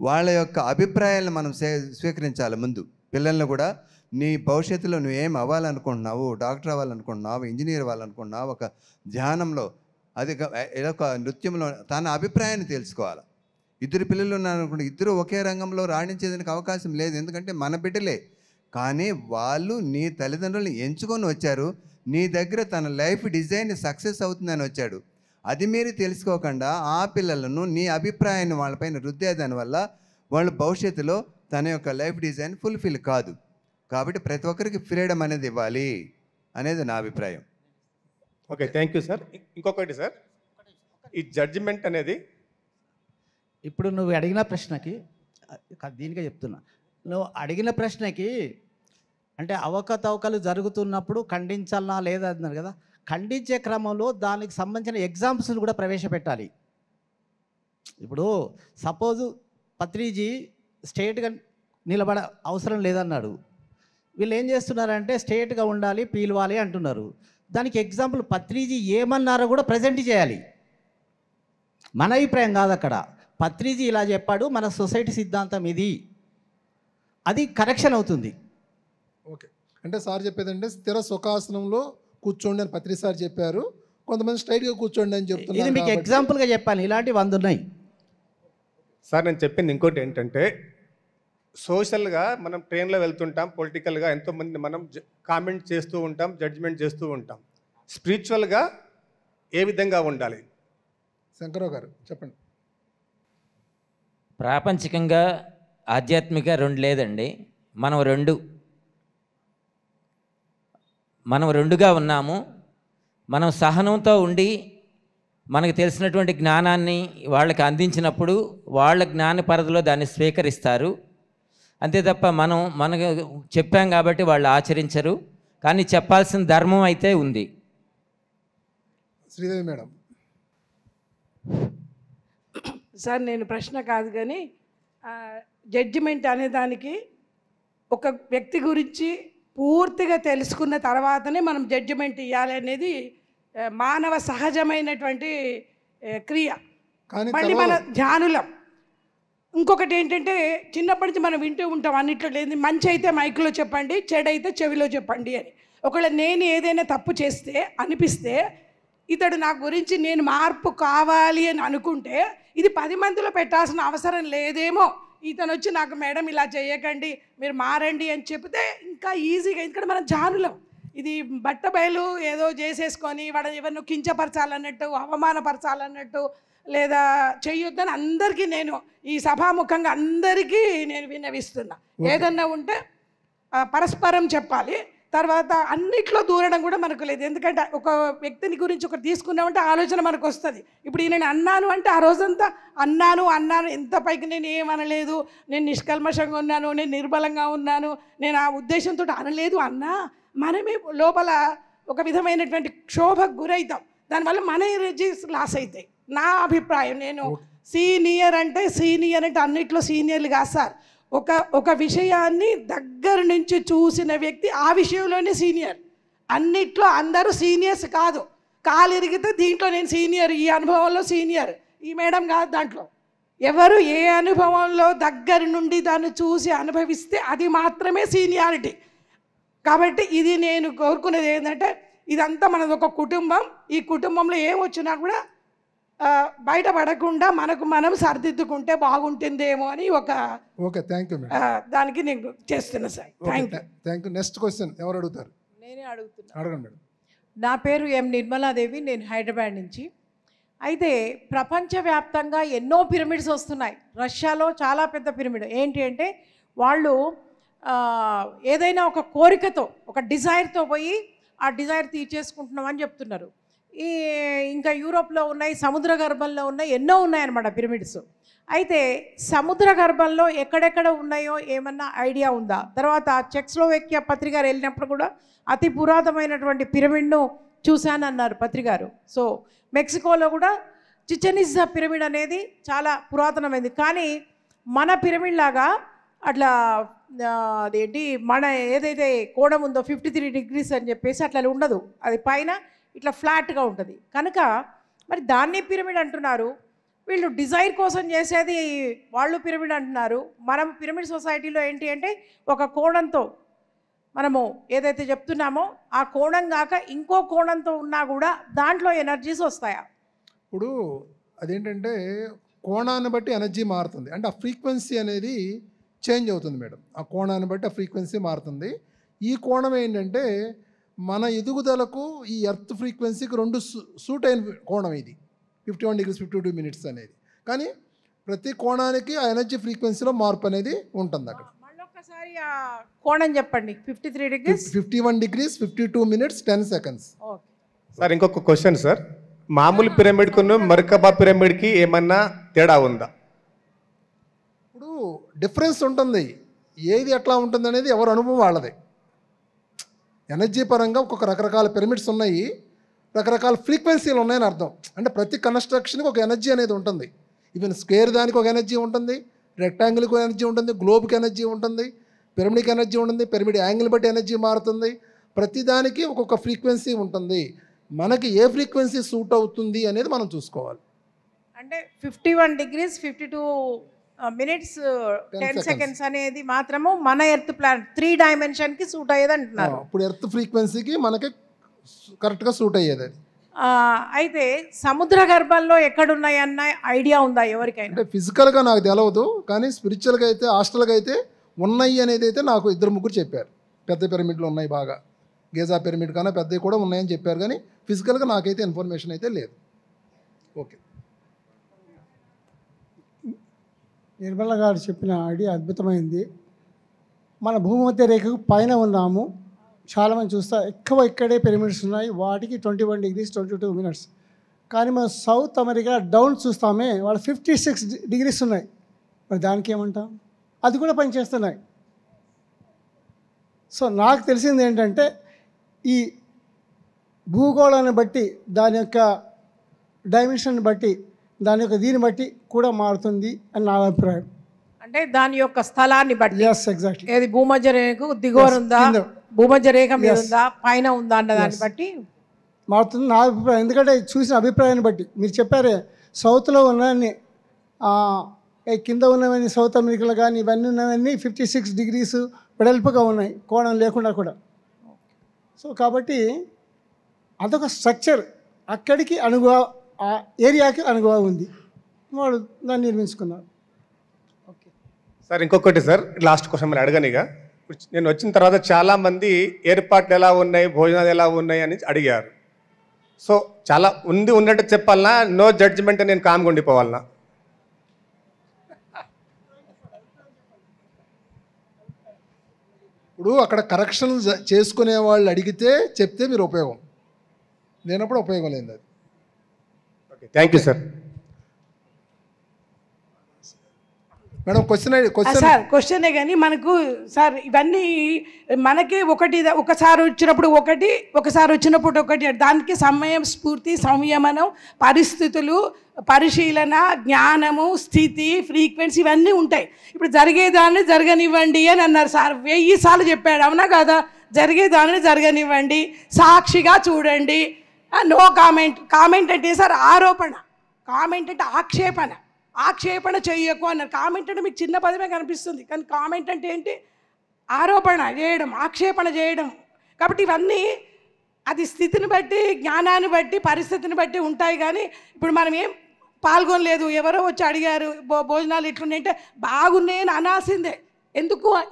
వాళ్ళ యొక్క అభిప్రాయాలను మనం స్వీకరించాలి ముందు. పిల్లలను కూడా నీ భవిష్యత్తులో నువ్వేం అవ్వాలనుకుంటున్నావు, డాక్టర్ అవ్వాలనుకుంటున్నావు, ఇంజనీర్ అవ్వాలనుకుంటున్నావు, ఒక ధ్యానంలో, అది ఒక నృత్యంలో తన అభిప్రాయాన్ని తెలుసుకోవాలి. ఇద్దరు పిల్లలు ఉన్నారనుకుంటే ఇద్దరు ఒకే రంగంలో రాణించేదానికి అవకాశం లేదు, ఎందుకంటే మన బిడ్డలే. కానీ వాళ్ళు నీ తల్లిదండ్రులను ఎంచుకొని వచ్చారు, నీ దగ్గర తన లైఫ్ డిజైన్ సక్సెస్ అవుతుందని వచ్చాడు. అది మీరు తెలుసుకోకుండా ఆ పిల్లలను నీ అభిప్రాయాన్ని వాళ్ళపైన రుద్దేదాని వల్ల వాళ్ళు భవిష్యత్తులో తన యొక్క లైఫ్ డిజైన్ ఫుల్ఫిల్ కాదు. కాబట్టి ప్రతి ఒక్కరికి ఫ్రీడమ్ అనేది ఇవ్వాలి అనేది నా అభిప్రాయం. Okay, thank you sir. ఇంకొకటి సార్, ఈ జడ్జిమెంట్ అనేది ఇప్పుడు నువ్వు అడిగిన ప్రశ్నకి, దీనికే చెప్తున్నా, నువ్వు అడిగిన ప్రశ్నకి అంటే అవకతవకలు జరుగుతున్నప్పుడు ఖండించాలనా లేదా అన్నారు కదా. ఖండించే క్రమంలో దానికి సంబంధించిన ఎగ్జాంపుల్స్ కూడా ప్రవేశపెట్టాలి. ఇప్పుడు సపోజు పత్రిజీ స్ట్రేట్గా నిలబడ అవసరం లేదన్నాడు. వీళ్ళు ఏం చేస్తున్నారంటే స్ట్రేట్గా ఉండాలి, పీలవాలి అంటున్నారు. దానికి ఎగ్జాంపుల్ పత్రిజీ ఏమన్నారో కూడా ప్రజెంట్ చేయాలి. మన అభిప్రాయం కాదు అక్కడ. పత్రిజీ ఇలా చెప్పాడు, మన సొసైటీ సిద్ధాంతం ఇది, అది కరెక్షన్ అవుతుంది. ఓకే. అంటే సార్ చెప్పేదంటే స్థిర సుఖాసనంలో కూర్చోండి అని పత్రి సార్ చెప్పారు, కొంతమంది స్ట్రైట్గా కూర్చోండి అని చెప్తున్నారు. ఇది మీకు ఎగ్జాంపుల్గా చెప్పాను, ఇలాంటివి 100 ఉన్నాయి సార్. నేను చెప్పింది ఇంకోటి ఏంటంటే, సోషల్గా మనం ట్రైన్లో వెళ్తుంటాం, పొలిటికల్గా ఎంతోమంది మనం కామెంట్ చేస్తూ ఉంటాం, జడ్జిమెంట్ చేస్తూ ఉంటాం. స్పిరిచువల్గా ఏ విధంగా ఉండాలి? శంకరరావు గారు చెప్పండి. ప్రాపంచికంగా ఆధ్యాత్మిక రెండు లేదండి. మనం రెండుగా ఉన్నాము. మనం సహనంతో ఉండి మనకు తెలిసినటువంటి జ్ఞానాన్ని వాళ్ళకి అందించినప్పుడు వాళ్ళ జ్ఞాన పరిధిలో దాన్ని స్వీకరిస్తారు. అంతే తప్ప మనకు చెప్పాం కాబట్టి వాళ్ళు ఆచరించరు. కానీ చెప్పాల్సిన ధర్మం అయితే ఉంది. శ్రీదేవి మేడం. సార్ నేను ప్రశ్న కాదు కానీ జడ్జిమెంట్ అనేదానికి ఒక వ్యక్తి గురించి పూర్తిగా తెలుసుకున్న తర్వాతనే మనం జడ్జిమెంట్ ఇవ్వాలి అనేది మానవ సహజమైనటువంటి క్రియ. కానీ మళ్ళీ మన ధ్యానులం. ఇంకొకటి ఏంటంటే చిన్నప్పటి నుంచి మనం వింటూ ఉంటాం అన్నిట్లో లేదు, మంచి అయితే మైక్లో చెప్పండి, చెడైతే చెవిలో చెప్పండి అని. ఒకవేళ నేను ఏదైనా తప్పు చేస్తే అనిపిస్తే ఇతడు నా గురించి నేను మార్పు కావాలి అని అనుకుంటే ఇది 10 మందిలో పెట్టాల్సిన అవసరం లేదేమో. ఇతను వచ్చి నాకు మేడం ఇలా చేయకండి మీరు మారండి అని చెప్తే ఇంకా ఈజీగా, ఎందుకంటే మనం జానులం. ఇది బట్టబయలు ఏదో చేసేసుకొని వాడు ఎవరినో కించపరచాలన్నట్టు అవమానపరచాలన్నట్టు లేదా చెయ్యొద్దని అందరికీ నేను ఈ సభాముఖంగా అందరికీ నేను విన్నవిస్తున్నా. ఏదన్నా ఉంటే పరస్పరం చెప్పాలి. తర్వాత అన్నిట్లో దూరడం కూడా మనకు లేదు. ఎందుకంటే ఒక వ్యక్తిని గురించి ఒకటి తీసుకున్నామంటే ఆలోచన మనకు వస్తుంది. ఇప్పుడు నేను అన్నాను అంటే ఆ రోజంతా అన్నాను ఎంత పైకి నేను ఏమనలేదు, నేను నిష్కల్మషంగా ఉన్నాను, నేను నిర్బలంగా ఉన్నాను, నేను ఆ ఉద్దేశంతో అనలేదు అన్నా మనమే లోపల ఒక విధమైనటువంటి క్షోభకు గురవుతాం. దానివల్ల మన ఎనర్జీస్ లాస్ అవుతాయి. నా అభిప్రాయం. నేను సీనియర్ అంటే అన్నిట్లో సీనియర్లు కాదు సార్. ఒక విషయాన్ని దగ్గర నుంచి చూసిన వ్యక్తి ఆ విషయంలోనే సీనియర్. అన్నిట్లో అందరూ సీనియర్స్ కాదు. కాలు ఎరిగితే దీంట్లో నేను సీనియర్, ఈ అనుభవంలో సీనియర్, ఈ మేడం కాదు. దాంట్లో ఎవరు ఏ అనుభవంలో దగ్గర నుండి దాన్ని చూసి అనుభవిస్తే అది మాత్రమే సీనియారిటీ. కాబట్టి ఇది నేను కోరుకునేది ఏంటంటే ఇదంతా మనది ఒక కుటుంబం. ఈ కుటుంబంలో ఏమొచ్చినా కూడా బయటపడకుండా మనకు మనం సరిదిద్దుకుంటే బాగుంటుందేమో అని ఓకే థ్యాంక్ యూ మేడం. దానికి నేను చేస్తున్నా sir. Thank you. Next question ఎవరు అడుగుతారు? నేనే అడుగుతున్నా. అడగండి మేడం. నా పేరు ఎం నిర్మలాదేవి, నేను హైదరాబాద్ నుంచి. అయితే ప్రపంచవ్యాప్తంగా ఎన్నో పిరమిడ్స్ వస్తున్నాయి. రష్యాలో చాలా పెద్ద పిరమిడ్. ఏంటి అంటే వాళ్ళు ఏదైనా ఒక కోరికతో ఒక డిజైర్తో పోయి ఆ డిజైర్ తీర్చేసుకుంటున్నాం అని చెప్తున్నారు. ఇంకా యూరోప్లో ఉన్నాయి, సముద్ర గర్భంలో ఉన్నాయి, ఎన్నో ఉన్నాయన్నమాట పిరమిడ్స్. అయితే సముద్ర గర్భంలో ఎక్కడెక్కడ ఉన్నాయో ఏమన్నా ఐడియా ఉందా? తర్వాత చెక్స్లోవేకియా పత్రికారు వెళ్ళినప్పుడు కూడా అతి పురాతనమైనటువంటి పిరమిడ్ను చూశానన్నారు పత్రికారు. సో మెక్సికోలో కూడా చిచెన్ ఇట్జా పిరమిడ్ అనేది చాలా పురాతనమైంది. కానీ మన పిరమిడ్ లాగా అట్లా అదేంటి మన ఏదైతే కోణం ఉందో 53 degrees అని చెప్పేసి అట్లా ఉండదు. అది పైన ఇట్లా ఫ్లాట్గా ఉంటుంది. కనుక మరి దాన్ని పిరమిడ్ అంటున్నారు. వీళ్ళు డిజైర్ కోసం చేసేది వాళ్ళు పిరమిడ్ అంటున్నారు. మనం పిరమిడ్ సొసైటీలో ఏంటి అంటే ఒక కోణంతో మనము ఏదైతే చెప్తున్నామో ఆ కోణం కాక ఇంకో కోణంతో ఉన్నా కూడా దాంట్లో ఎనర్జీస్ వస్తాయా? ఇప్పుడు అదేంటంటే కోణాన్ని బట్టి ఎనర్జీ మారుతుంది. అంటే ఆ ఫ్రీక్వెన్సీ అనేది చేంజ్ అవుతుంది మేడం. ఆ కోణాన్ని బట్టి ఆ ఫ్రీక్వెన్సీ మారుతుంది. ఈ కోణం ఏంటంటే మన ఎదుగుదలకు ఈ ఎర్త్ ఫ్రీక్వెన్సీకి 2 సూట్ అయిన కోణం ఇది 51 degrees 52 minutes అనేది. కానీ ప్రతి కోణానికి ఆ ఎనర్జీ ఫ్రీక్వెన్సీలో మార్పు అనేది ఉంటుంది అక్కడ. మళ్ళొక్కసారి ఆ కోణం చెప్పండి. 53 degrees 51 degrees 52 minutes 10 seconds. Okay sir ఇంకొక క్వశ్చన్ సార్. మామూలు పిరమిడ్కును మర్కబా పిరమిడ్కి ఏమన్నా తేడా ఉందా? ఇప్పుడు డిఫరెన్స్ ఉంటుంది. ఏది ఎట్లా ఉంటుంది అనేది ఎవరి అనుభవం వాళ్ళది. ఎనర్జీ పరంగా ఒక్కొక్క రకరకాల పిరమిడ్స్ ఉన్నాయి, రకరకాల ఫ్రీక్వెన్సీలు ఉన్నాయని అర్థం. అంటే ప్రతి కన్స్ట్రక్షన్కి ఒక ఎనర్జీ అనేది ఉంటుంది. ఈవెన్ స్క్వేర్ దానికి ఒక ఎనర్జీ ఉంటుంది, రెక్టాంగిల్కి ఒక ఎనర్జీ ఉంటుంది, గ్లోబ్కి ఎనర్జీ ఉంటుంది, పిరమిడ్కి ఎనర్జీ ఉంటుంది, పిరమిడ్ యాంగిల్ బట్టి ఎనర్జీ మారుతుంది. ప్రతిదానికి ఒక్కొక్క ఫ్రీక్వెన్సీ ఉంటుంది. మనకి ఏ ఫ్రీక్వెన్సీ సూట్ అవుతుంది అనేది మనం చూసుకోవాలి. అంటే 51 degrees 52 minutes 10 seconds అనేది మాత్రము మన ఎర్త్ ప్లానెట్ 3 dimensionకి సూట్ అయ్యేది అంటున్నారు. ఇప్పుడు ఎర్త్ ఫ్రీక్వెన్సీకి మనకి కరెక్ట్గా సూట్ అయ్యేది అది. అయితే సముద్ర గర్భంలో ఎక్కడున్నాయన్న ఐడియా ఉందా ఎవరికైనా? అంటే ఫిజికల్గా నాకు తెలియదు, కానీ స్పిరిచువల్గా అయితే హాస్టల్గా అయితే ఉన్నాయి అనేది అయితే నాకు 2-3 చెప్పారు. పెద్ద పిరమిడ్లు ఉన్నాయి బాగా, గేజా పిరమిడ్ కన్నా పెద్దవి కూడా ఉన్నాయని చెప్పారు. కానీ ఫిజికల్గా నాకైతే ఇన్ఫర్మేషన్ అయితే లేదు. ఓకే. నిర్మల గారు చెప్పిన ఐడియా అద్భుతమైంది. మన భూమధ్య రేఖకు పైన ఉన్నాము. చాలామంది చూస్తా ఎక్కువ ఇక్కడే పిరమిడ్స్ ఉన్నాయి, వాటికి 21 degrees 22 minutes. కానీ మనం సౌత్ అమెరికా డౌన్ చూస్తామే, వాళ్ళు 56 degrees ఉన్నాయి. మరి దానికి ఏమంటాం? అది కూడా పనిచేస్తున్నాయి. సో నాకు తెలిసింది ఏంటంటే ఈ భూగోళాన్ని బట్టి దాని యొక్క డైమెన్షన్ బట్టి దాని యొక్క దీన్ని బట్టి కూడా మారుతుంది అని నా అభిప్రాయం. అంటే దాని యొక్క స్థలాన్ని బట్టి ఎస్, ఎగ్జాక్ట్లీ. ఏది భూమధ్య రేఖకు దిగువన ఉందా, కింద. భూమధ్య రేఖ మీద ఉందా, పైన ఉందా అన్న దాన్ని బట్టి మారుతుంది నా అభిప్రాయం. ఎందుకంటే చూసిన అభిప్రాయాన్ని బట్టి మీరు చెప్పారే సౌత్లో ఉన్నవన్నీ కింద ఉన్నవన్నీ సౌత్ అమెరికాలో కానీ ఇవన్నీ ఉన్నవన్నీ 56 degrees వెడల్పుగా ఉన్నాయి, కోణం లేకుండా కూడా. సో కాబట్టి అదొక స్ట్రక్చర్, అక్కడికి అనుగువ ఆ ఏరియాకి అనుగువ ఉంది, వాళ్ళు దాన్ని నిర్మించుకున్నారు. ఓకే సార్ ఇంకొకటి సార్, లాస్ట్ క్వశ్చన్ మరి అడగనిగా. నేను వచ్చిన తర్వాత చాలామంది ఏర్పాట్లు ఎలా ఉన్నాయి, భోజనాలు ఎలా ఉన్నాయి అని అడిగారు. సో చాలా ఉన్నట్టు చెప్పాలనా, నో జడ్జిమెంట్ నేను కామ్గా ఉండిపోవాలనా? ఇప్పుడు అక్కడ కరెక్షన్ చేసుకునే వాళ్ళు అడిగితే చెప్తే మీరు ఉపయోగం, లేనప్పుడు ఉపయోగం లేదు అది. Okay, thank you sir. Madam sir క్వశ్చనే కానీ మనకు సార్ ఇవన్నీ మనకి ఒకసారి వచ్చినప్పుడు ఒకసారి వచ్చినప్పుడు ఒకటి, దానికి సమయం, స్ఫూర్తి, సంయమనం, పరిస్థితులు, పరిశీలన, జ్ఞానము, స్థితి, ఫ్రీక్వెన్సీ ఇవన్నీ ఉంటాయి. ఇప్పుడు జరిగేదాన్ని జరగనివ్వండి అని అన్నారు సార్, 1000 సార్లు చెప్పాడు, అవునా కాదా? జరిగేదాన్ని జరగనివ్వండి, సాక్షిగా చూడండి, నో కామెంట్. కామెంట్ అంటే సార్ ఆరోపణ, కామెంట్ అంటే ఆక్షేపణ చెయ్యకు అన్నారు. కామెంట్ అంటే మీకు చిన్న పదమే కనిపిస్తుంది, కానీ కామెంట్ అంటే ఏంటి? ఆరోపణ చేయడం, ఆక్షేపణ చేయడం. కాబట్టి ఇవన్నీ అది స్థితిని బట్టి, జ్ఞానాన్ని బట్టి, పరిస్థితిని బట్టి ఉంటాయి. కానీ ఇప్పుడు మనం ఏం పాల్గొనలేదు, ఎవరో వచ్చి అడిగారు భోజనాలు ఇట్లున్నాయంటే బాగున్నాయని అనాల్సిందే.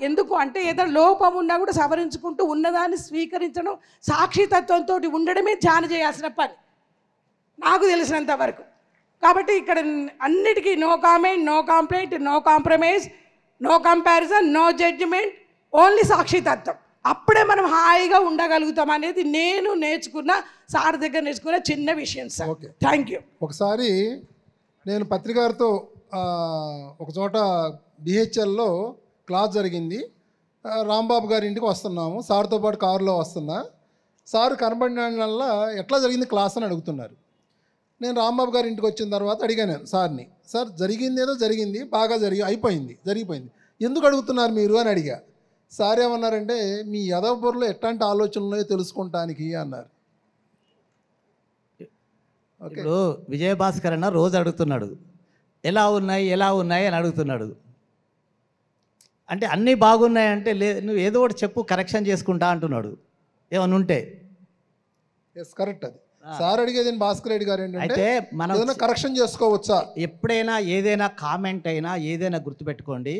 ఎందుకు అంటే ఏదైనా లోపం ఉన్నా కూడా సవరించుకుంటూ ఉన్నదాన్ని స్వీకరించడం, సాక్షితత్వంతో ఉండడమే ధ్యానం చేయాల్సిన పని నాకు తెలిసినంత వరకు. కాబట్టి ఇక్కడ అన్నిటికీ no comment, no complaint, no compromise, no comparison, no judgement, only సాక్షితత్వం. అప్పుడే మనం హాయిగా ఉండగలుగుతాం అనేది నేను నేర్చుకున్న, సార్ దగ్గర నేర్చుకున్న చిన్న విషయం సార్. Okay, thank you. ఒకసారి నేను పత్రికారితో ఒక చోట బిహెచ్ఎల్లో క్లాస్ జరిగింది. రాంబాబు గారి ఇంటికి వస్తున్నాము, సార్తో పాటు కారులో వస్తున్నా. సారు కనబడిన వల్ల ఎట్లా జరిగింది క్లాస్ అని అడుగుతున్నారు. నేను రాంబాబు గారి ఇంటికి వచ్చిన తర్వాత అడిగాను సార్ని, సార్ జరిగింది ఏదో జరిగింది, బాగా జరిగిపోయింది, ఎందుకు అడుగుతున్నారు మీరు అని అడిగా. సార్ ఏమన్నారంటే, మీ యదవబుర్రలో ఎట్లాంటి ఆలోచనలు ఉన్నాయో తెలుసుకుంటానికి అన్నారు. ఇప్పుడు విజయభాస్కర్ అన్న రోజు అడుగుతున్నాడు, ఎలా ఉన్నాయి అని అడుగుతున్నాడు. అంటే అన్నీ బాగున్నాయంటే నువ్వు ఏదో ఒకటి చెప్పు, కరెక్షన్ చేసుకుంటా అంటున్నాడు ఏమన్నా ఉంటే. Yes, correct. అది సార్ అడిగేది భాస్కర్ రెడ్డి గారు ఏంటంటే, అయితే మనం కరెక్షన్ చేసుకోవచ్చా? ఎప్పుడైనా ఏదైనా కామెంట్ అయినా ఏదైనా గుర్తుపెట్టుకోండి,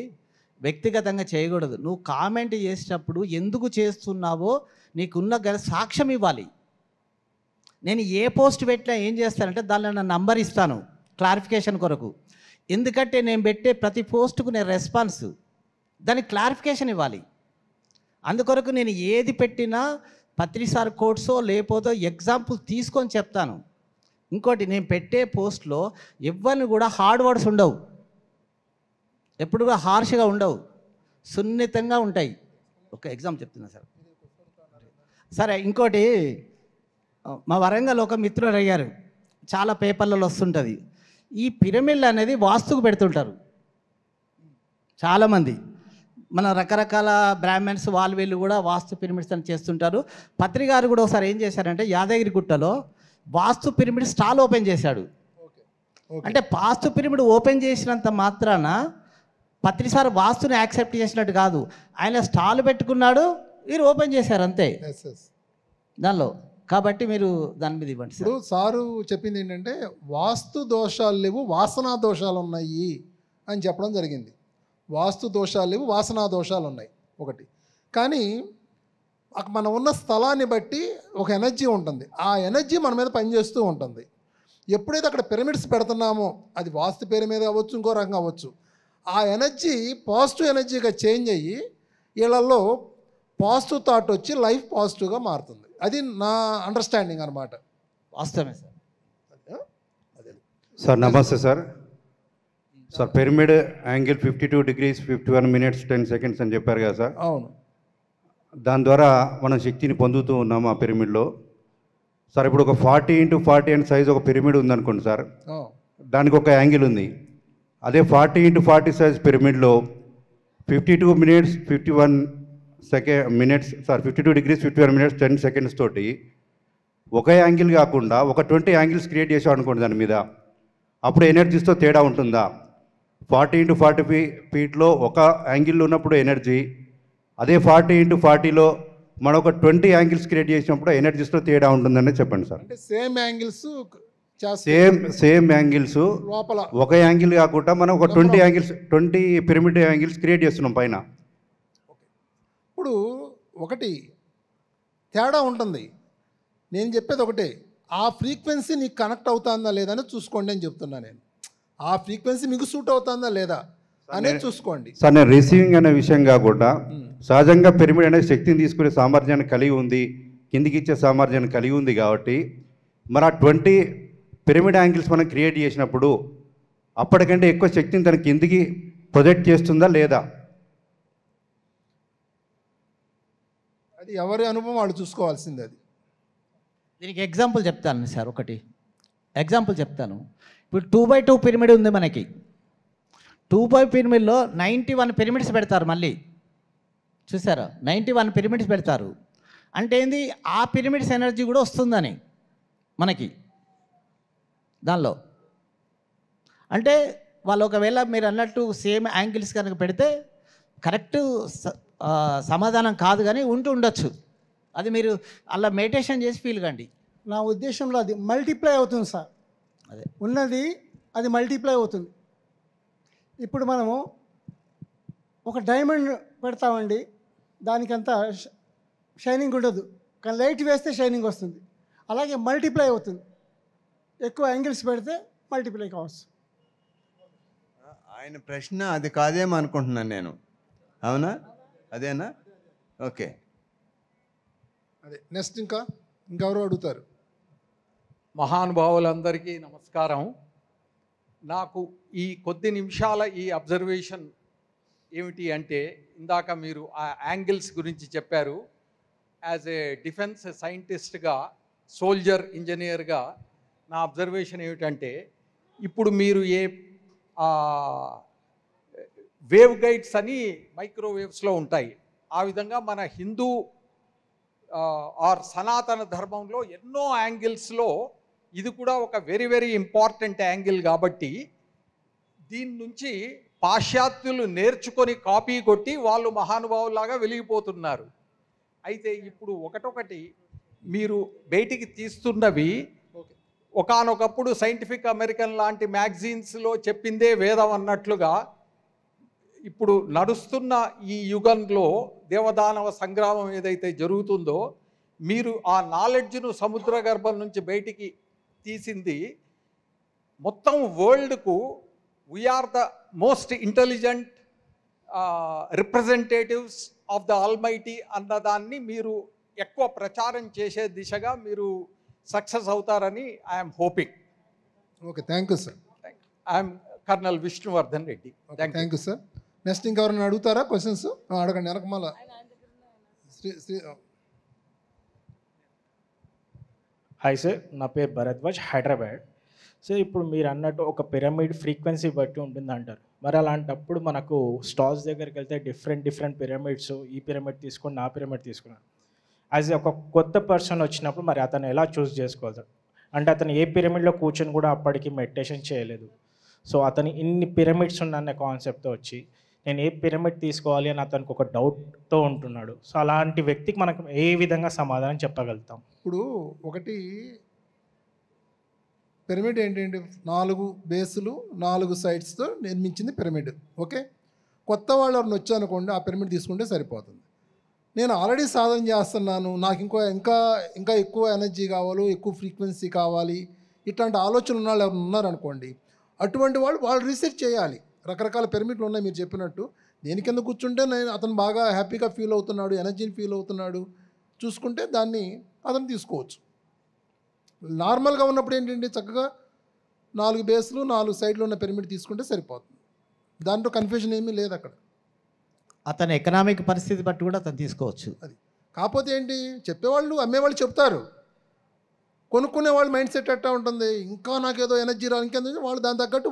వ్యక్తిగతంగా చేయకూడదు. నువ్వు కామెంట్ చేసేటప్పుడు ఎందుకు చేస్తున్నావో నీకున్న సాక్ష్యం ఇవ్వాలి. నేను ఏ పోస్ట్ పెట్టినా ఏం చేస్తానంటే దానిలో నా నంబర్ ఇస్తాను క్లారిఫికేషన్ కొరకు. ఎందుకంటే నేను పెట్టే ప్రతి పోస్టుకు నేను రెస్పాన్స్, దానికి క్లారిఫికేషన్ ఇవ్వాలి. అందుకొరకు నేను ఏది పెట్టినా పత్రిసార్ కోడ్సో లేకపోతే ఎగ్జాంపుల్ తీసుకొని చెప్తాను. ఇంకోటి, నేను పెట్టే పోస్ట్లో ఎవరిని కూడా హార్డ్ వర్డ్స్ ఉండవు, ఎప్పుడు కూడా హార్ష్గా ఉండవు, సున్నితంగా ఉంటాయి. ఒక ఎగ్జాంపుల్ చెప్తున్నా సార్. సరే, ఇంకోటి, మా వరంగల్ ఒక మిత్రుడు అయ్యారు, చాలా పేపర్లలో వస్తుంటుంది, ఈ పిరమిడ్లు అనేది వాస్తుకు పెడుతుంటారు చాలామంది. మన రకరకాల బ్రాహ్మణ్స్ వీళ్ళు కూడా వాస్తు పిరమిడ్స్ అని చేస్తుంటారు. పత్రికారు కూడా ఒకసారి ఏం చేశారంటే యాదగిరి గుట్టలో వాస్తు పిరమిడ్ స్టాల్ ఓపెన్ చేశాడు. అంటే వాస్తు పిరమిడ్ ఓపెన్ చేసినంత మాత్రాన పత్రిసార్ వాస్తుని యాక్సెప్ట్ చేసినట్టు కాదు, ఆయన స్టాల్ పెట్టుకున్నాడు, మీరు ఓపెన్ చేశారు అంతే దానిలో. కాబట్టి మీరు దాని మీద ఇవ్వండి. ఇప్పుడు సారు చెప్పింది ఏంటంటే, వాస్తు దోషాలు లేవు, వాసనా దోషాలు ఉన్నాయి అని చెప్పడం జరిగింది. వాస్తు దోషాలు లేవు, వాసనా దోషాలు ఉన్నాయి ఒకటి. కానీ మనం ఉన్న స్థలాన్ని బట్టి ఒక ఎనర్జీ ఉంటుంది, ఆ ఎనర్జీ మన మీద పనిచేస్తూ ఉంటుంది. ఎప్పుడైతే అక్కడ పిరమిడ్స్ పెడుతున్నామో, అది వాస్తు పేరు మీద అవ్వచ్చు, ఇంకో రకంగా అవ్వచ్చు, ఆ ఎనర్జీ పాజిటివ్ ఎనర్జీగా చేంజ్ అయ్యి వీళ్ళల్లో పాజిటివ్ థాట్ వచ్చి లైఫ్ పాజిటివ్గా మారుతుంది. అది నా అండర్స్టాండింగ్ అనమాట. వాస్తవమే సార్. సార్ నమస్తే sir. Sir pyramid angle 52 degrees 51 minutes 10 seconds అని చెప్పారు కదా సార్. అవును. దాని ద్వారా మనం శక్తిని పొందుతూ ఉన్నాము ఆ పిరమిడ్లో. సార్ ఇప్పుడు ఒక 40 x 40 అండ్ సైజ్ ఒక పిరమిడ్ ఉందనుకోండి సార్. దానికి ఒక యాంగిల్ ఉంది. అదే 40x40 size పిరమిడ్లో 52 minutes 51 minutes 52 degrees 51 minutes 10 seconds తోటి ఒక యాంగిల్ కాకుండా ఒక 20 యాంగిల్స్ క్రియేట్ చేసాం అనుకోండి దాని మీద, అప్పుడు ఎనర్జీస్తో తేడా ఉంటుందా? 40x40 ఫీట్లో ఒక యాంగిల్లో ఉన్నప్పుడు ఎనర్జీ, అదే 40x40లో మనం ఒక 20 యాంగిల్స్ క్రియేట్ చేసినప్పుడు ఎనర్జీస్తో తేడా ఉంటుందని చెప్పండి సార్. అంటే సేమ్ యాంగిల్స్ సేమ్ యాంగిల్స్ లోపల ఒక యాంగిల్ కాకుండా మనం ఒక 20 పిరమిడ్ యాంగిల్స్ క్రియేట్ చేస్తున్నాం పైన. ఇప్పుడు ఒకటి తేడా ఉంటుంది. నేను చెప్పేది ఒకటే, ఆ ఫ్రీక్వెన్సీ నీకు కనెక్ట్ అవుతుందా లేదా అని చూసుకోండి అని చెప్తున్నా నేను. ఆ ఫ్రీక్వెన్సీ మీకు సూట్ అవుతుందా లేదా అనేది చూసుకోండి సార్. నేను రిసీవింగ్ అనే విషయం కాకుండా సహజంగా పిరమిడ్ అనే శక్తిని తీసుకునే సామర్థ్యాన్ని కలిగి ఉంది, కిందికి ఇచ్చే సామర్థ్యాన్ని కలిగి ఉంది కాబట్టి మరి ఆ 20 పిరమిడ్ యాంగిల్స్ మనం క్రియేట్ చేసినప్పుడు అప్పటికంటే ఎక్కువ శక్తిని తన కిందికి ప్రొజెక్ట్ చేస్తుందా లేదా? అది ఎవరి అనుభవం వాళ్ళు చూసుకోవాల్సింది. అది దీనికి ఎగ్జాంపుల్ చెప్తాను సార్. ఒకటి ఎగ్జాంపుల్ చెప్తాను. ఇప్పుడు 2x2 పిరమిడ్ ఉంది మనకి. 2x పిరమిడ్లో 91 పిరమిడ్స్ పెడతారు. మళ్ళీ చూసారా, 91 పిరమిడ్స్ పెడతారు. అంటే ఏంది, ఆ పిరమిడ్స్ ఎనర్జీ కూడా వస్తుందని మనకి దానిలో. అంటే వాళ్ళు ఒకవేళ మీరు అన్నట్టు సేమ్ యాంగిల్స్ కనుక పెడితే కరెక్ట్ సమాధానం కాదు, కానీ ఉండొచ్చు. అది మీరు అలా మెడిటేషన్ చేసి ఫీల్ కండి. నా ఉద్దేశంలో అది మల్టిప్లై అవుతుంది సార్. అదే ఉన్నది అది మల్టిప్లై అవుతుంది. ఇప్పుడు మనము ఒక డైమండ్ పెడతామండి, దానికంతా షైనింగ్ ఉండదు, కానీ లైట్ వేస్తే షైనింగ్ వస్తుంది. అలాగే మల్టిప్లై అవుతుంది. ఎక్కువ యాంగిల్స్ పెడితే మల్టిప్లై కావచ్చు. ఆయన ప్రశ్న అది కాదేమో అనుకుంటున్నాను నేను. అవునా? అదేనా? ఓకే. అదే నెక్స్ట్ ఇంకెవరు అడుగుతారు? మహానుభావులందరికీ నమస్కారం. నాకు ఈ కొద్ది నిమిషాల ఈ అబ్జర్వేషన్ ఏమిటి అంటే, ఇందాక మీరు ఆ యాంగిల్స్ గురించి చెప్పారు. యాజ్ ఏ డిఫెన్స్ సైంటిస్ట్గా, సోల్జర్ ఇంజనీర్గా నా అబ్జర్వేషన్ ఏమిటంటే, ఇప్పుడు మీరు వేవ్ గైడ్స్ అని మైక్రోవేవ్స్లో ఉంటాయి. ఆ విధంగా మన హిందూ ఆర్ సనాతన ధర్మంలో ఎన్నో యాంగిల్స్లో ఇది కూడా ఒక వెరీ వెరీ ఇంపార్టెంట్ యాంగిల్. కాబట్టి దీని నుంచి పాశ్చాత్యులు నేర్చుకొని కాపీ కొట్టి వాళ్ళు మహానుభావులాగా వెలిగిపోతున్నారు. అయితే ఇప్పుడు ఒకటొకటి మీరు బయటికి తీస్తున్నవి ఒకానొకప్పుడు సైంటిఫిక్ అమెరికన్ లాంటి మ్యాగజైన్స్లో చెప్పిందే వేదం అన్నట్లుగా ఇప్పుడు నడుస్తున్న ఈ యుగంలో దేవదానవ సంగ్రామం ఏదైతే జరుగుతుందో, మీరు ఆ నాలెడ్జ్ను సముద్ర గర్భం నుంచి బయటికి తీసింది మొత్తం వరల్డ్కు we are the most intelligent representatives of the almighty అన్నదాన్ని మీరు ఎక్కువ ప్రచారం చేసే దిశగా మీరు సక్సెస్ అవుతారని I'm hoping. Okay, thank you sir. I'm colonel Vishnuvardhan Reddy. Thank you sir. Next ఇంకెవరైనా అడుగుతారా క్వశ్చన్స్? అడగండి. వెనకమాల హాయ్ సార్, నా పేరు భరద్వాజ్, హైదరాబాద్. సార్, ఇప్పుడు మీరు అన్నట్టు ఒక పిరమిడ్ ఫ్రీక్వెన్సీ బట్టి ఉంటుంది అంటారు. మరి అలాంటప్పుడు మనకు స్టాల్స్ దగ్గరికి వెళ్తే డిఫరెంట్ పిరమిడ్స్, ఈ పిరమిడ్ తీసుకుని ఆ పిరమిడ్ తీసుకున్నాను. యాజ్ ఒక కొత్త పర్సన్ వచ్చినప్పుడు మరి అతను ఎలా చూస్ చేసుకోవాలి సార్? అంటే అతను ఏ పిరమిడ్లో కూర్చొని కూడా అప్పటికి మెడిటేషన్ చేయలేదు. సో అతను ఇన్ని పిరమిడ్స్ ఉన్నన్న కాన్సెప్ట్తో వచ్చి నేను ఏ పిరమిడ్ తీసుకోవాలి అని అతనికి ఒక డౌట్తో ఉంటున్నాడు. సో అలాంటి వ్యక్తికి మనకు ఏ విధంగా సమాధానం చెప్పగలుగుతాం? ఇప్పుడు ఒకటి పిరమిడ్ ఏంటంటే 4 బేసులు 4 సైడ్స్తో నిర్మించింది పిరమిడ్. ఓకే, కొత్త వాళ్ళు ఎవరిని వచ్చానుకోండి, ఆ పిరమిడ్ తీసుకుంటే సరిపోతుంది. నేను ఆల్రెడీ సాధన చేస్తున్నాను, నాకు ఇంకా ఎక్కువ ఎనర్జీ కావాలి, ఎక్కువ ఫ్రీక్వెన్సీ కావాలి, ఇట్లాంటి ఆలోచనలు ఉన్న వాళ్ళు ఎవరు ఉన్నారనుకోండి, అటువంటి వాళ్ళు రీసెర్చ్ చేయాలి. రకరకాల పిరమిడ్లు ఉన్నాయి మీరు చెప్పినట్టు. దేని కింద కూర్చుంటే అతను బాగా హ్యాపీగా ఫీల్ అవుతున్నాడు, ఎనర్జీని ఫీల్ అవుతున్నాడు చూసుకుంటే దాన్ని అతను తీసుకోవచ్చు. నార్మల్గా ఉన్నప్పుడు ఏంటంటే చక్కగా 4 బేస్లు 4 సైడ్లు ఉన్న పిరమిడ్ తీసుకుంటే సరిపోతుంది. దాంట్లో కన్ఫ్యూజన్ ఏమీ లేదు అక్కడ. అతని ఎకనామిక్ పరిస్థితి బట్టి కూడా అతను తీసుకోవచ్చు. అది కాకపోతే ఏంటి, చెప్పేవాళ్ళు అమ్మేవాళ్ళు చెప్తారు, కొనుక్కునే వాళ్ళ మైండ్ సెట్ ఎట్టా ఉంటుంది, ఇంకా నాకేదో ఎనర్జీ రావాలి ఇంకెంత, వాళ్ళు దాని తగ్గట్టు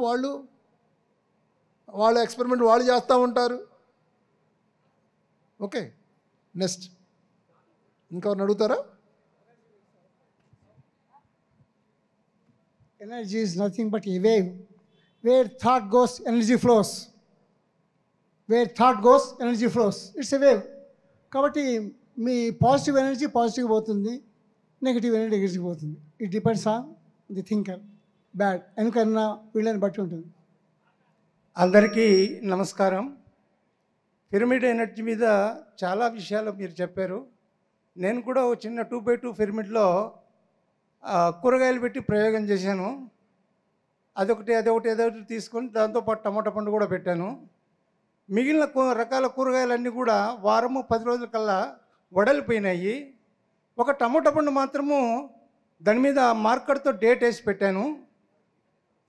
వాళ్ళ ఎక్స్పెరిమెంట్ వాళ్ళు చేస్తూ ఉంటారు. ఓకే, నెక్స్ట్ ఇంకెవరిని అడుగుతారా? Energy is nothing but a wave. Where thought goes, energy flows. Where thought goes, energy flows. It's a wave. కాబట్టి మీ పాజిటివ్ ఎనర్జీ పాజిటివ్ పోతుంది, నెగిటివ్ ఎనర్జీ నెగిటివ్ పోతుంది. It depends on the thinker. Bad ఎందుకన్నా వీళ్ళని బట్టి ఉంటుంది. అందరికీ నమస్కారం. Pyramid energy మీద చాలా విషయాలు మీరు చెప్పారు. నేను కూడా ఒక చిన్న 2x2 పిరమిడ్లో కూరగాయలు పెట్టి ప్రయోగం చేశాను. అదొకటి తీసుకొని దాంతోపాటు టమాటా పండు కూడా పెట్టాను. మిగిలిన రకాల కూరగాయలన్నీ కూడా వారము 10 రోజుల కల్లా వడలిపోయినాయి. ఒక టమాటా పండు మాత్రము దాని మీద మార్కర్తో డేట్ వేసి పెట్టాను.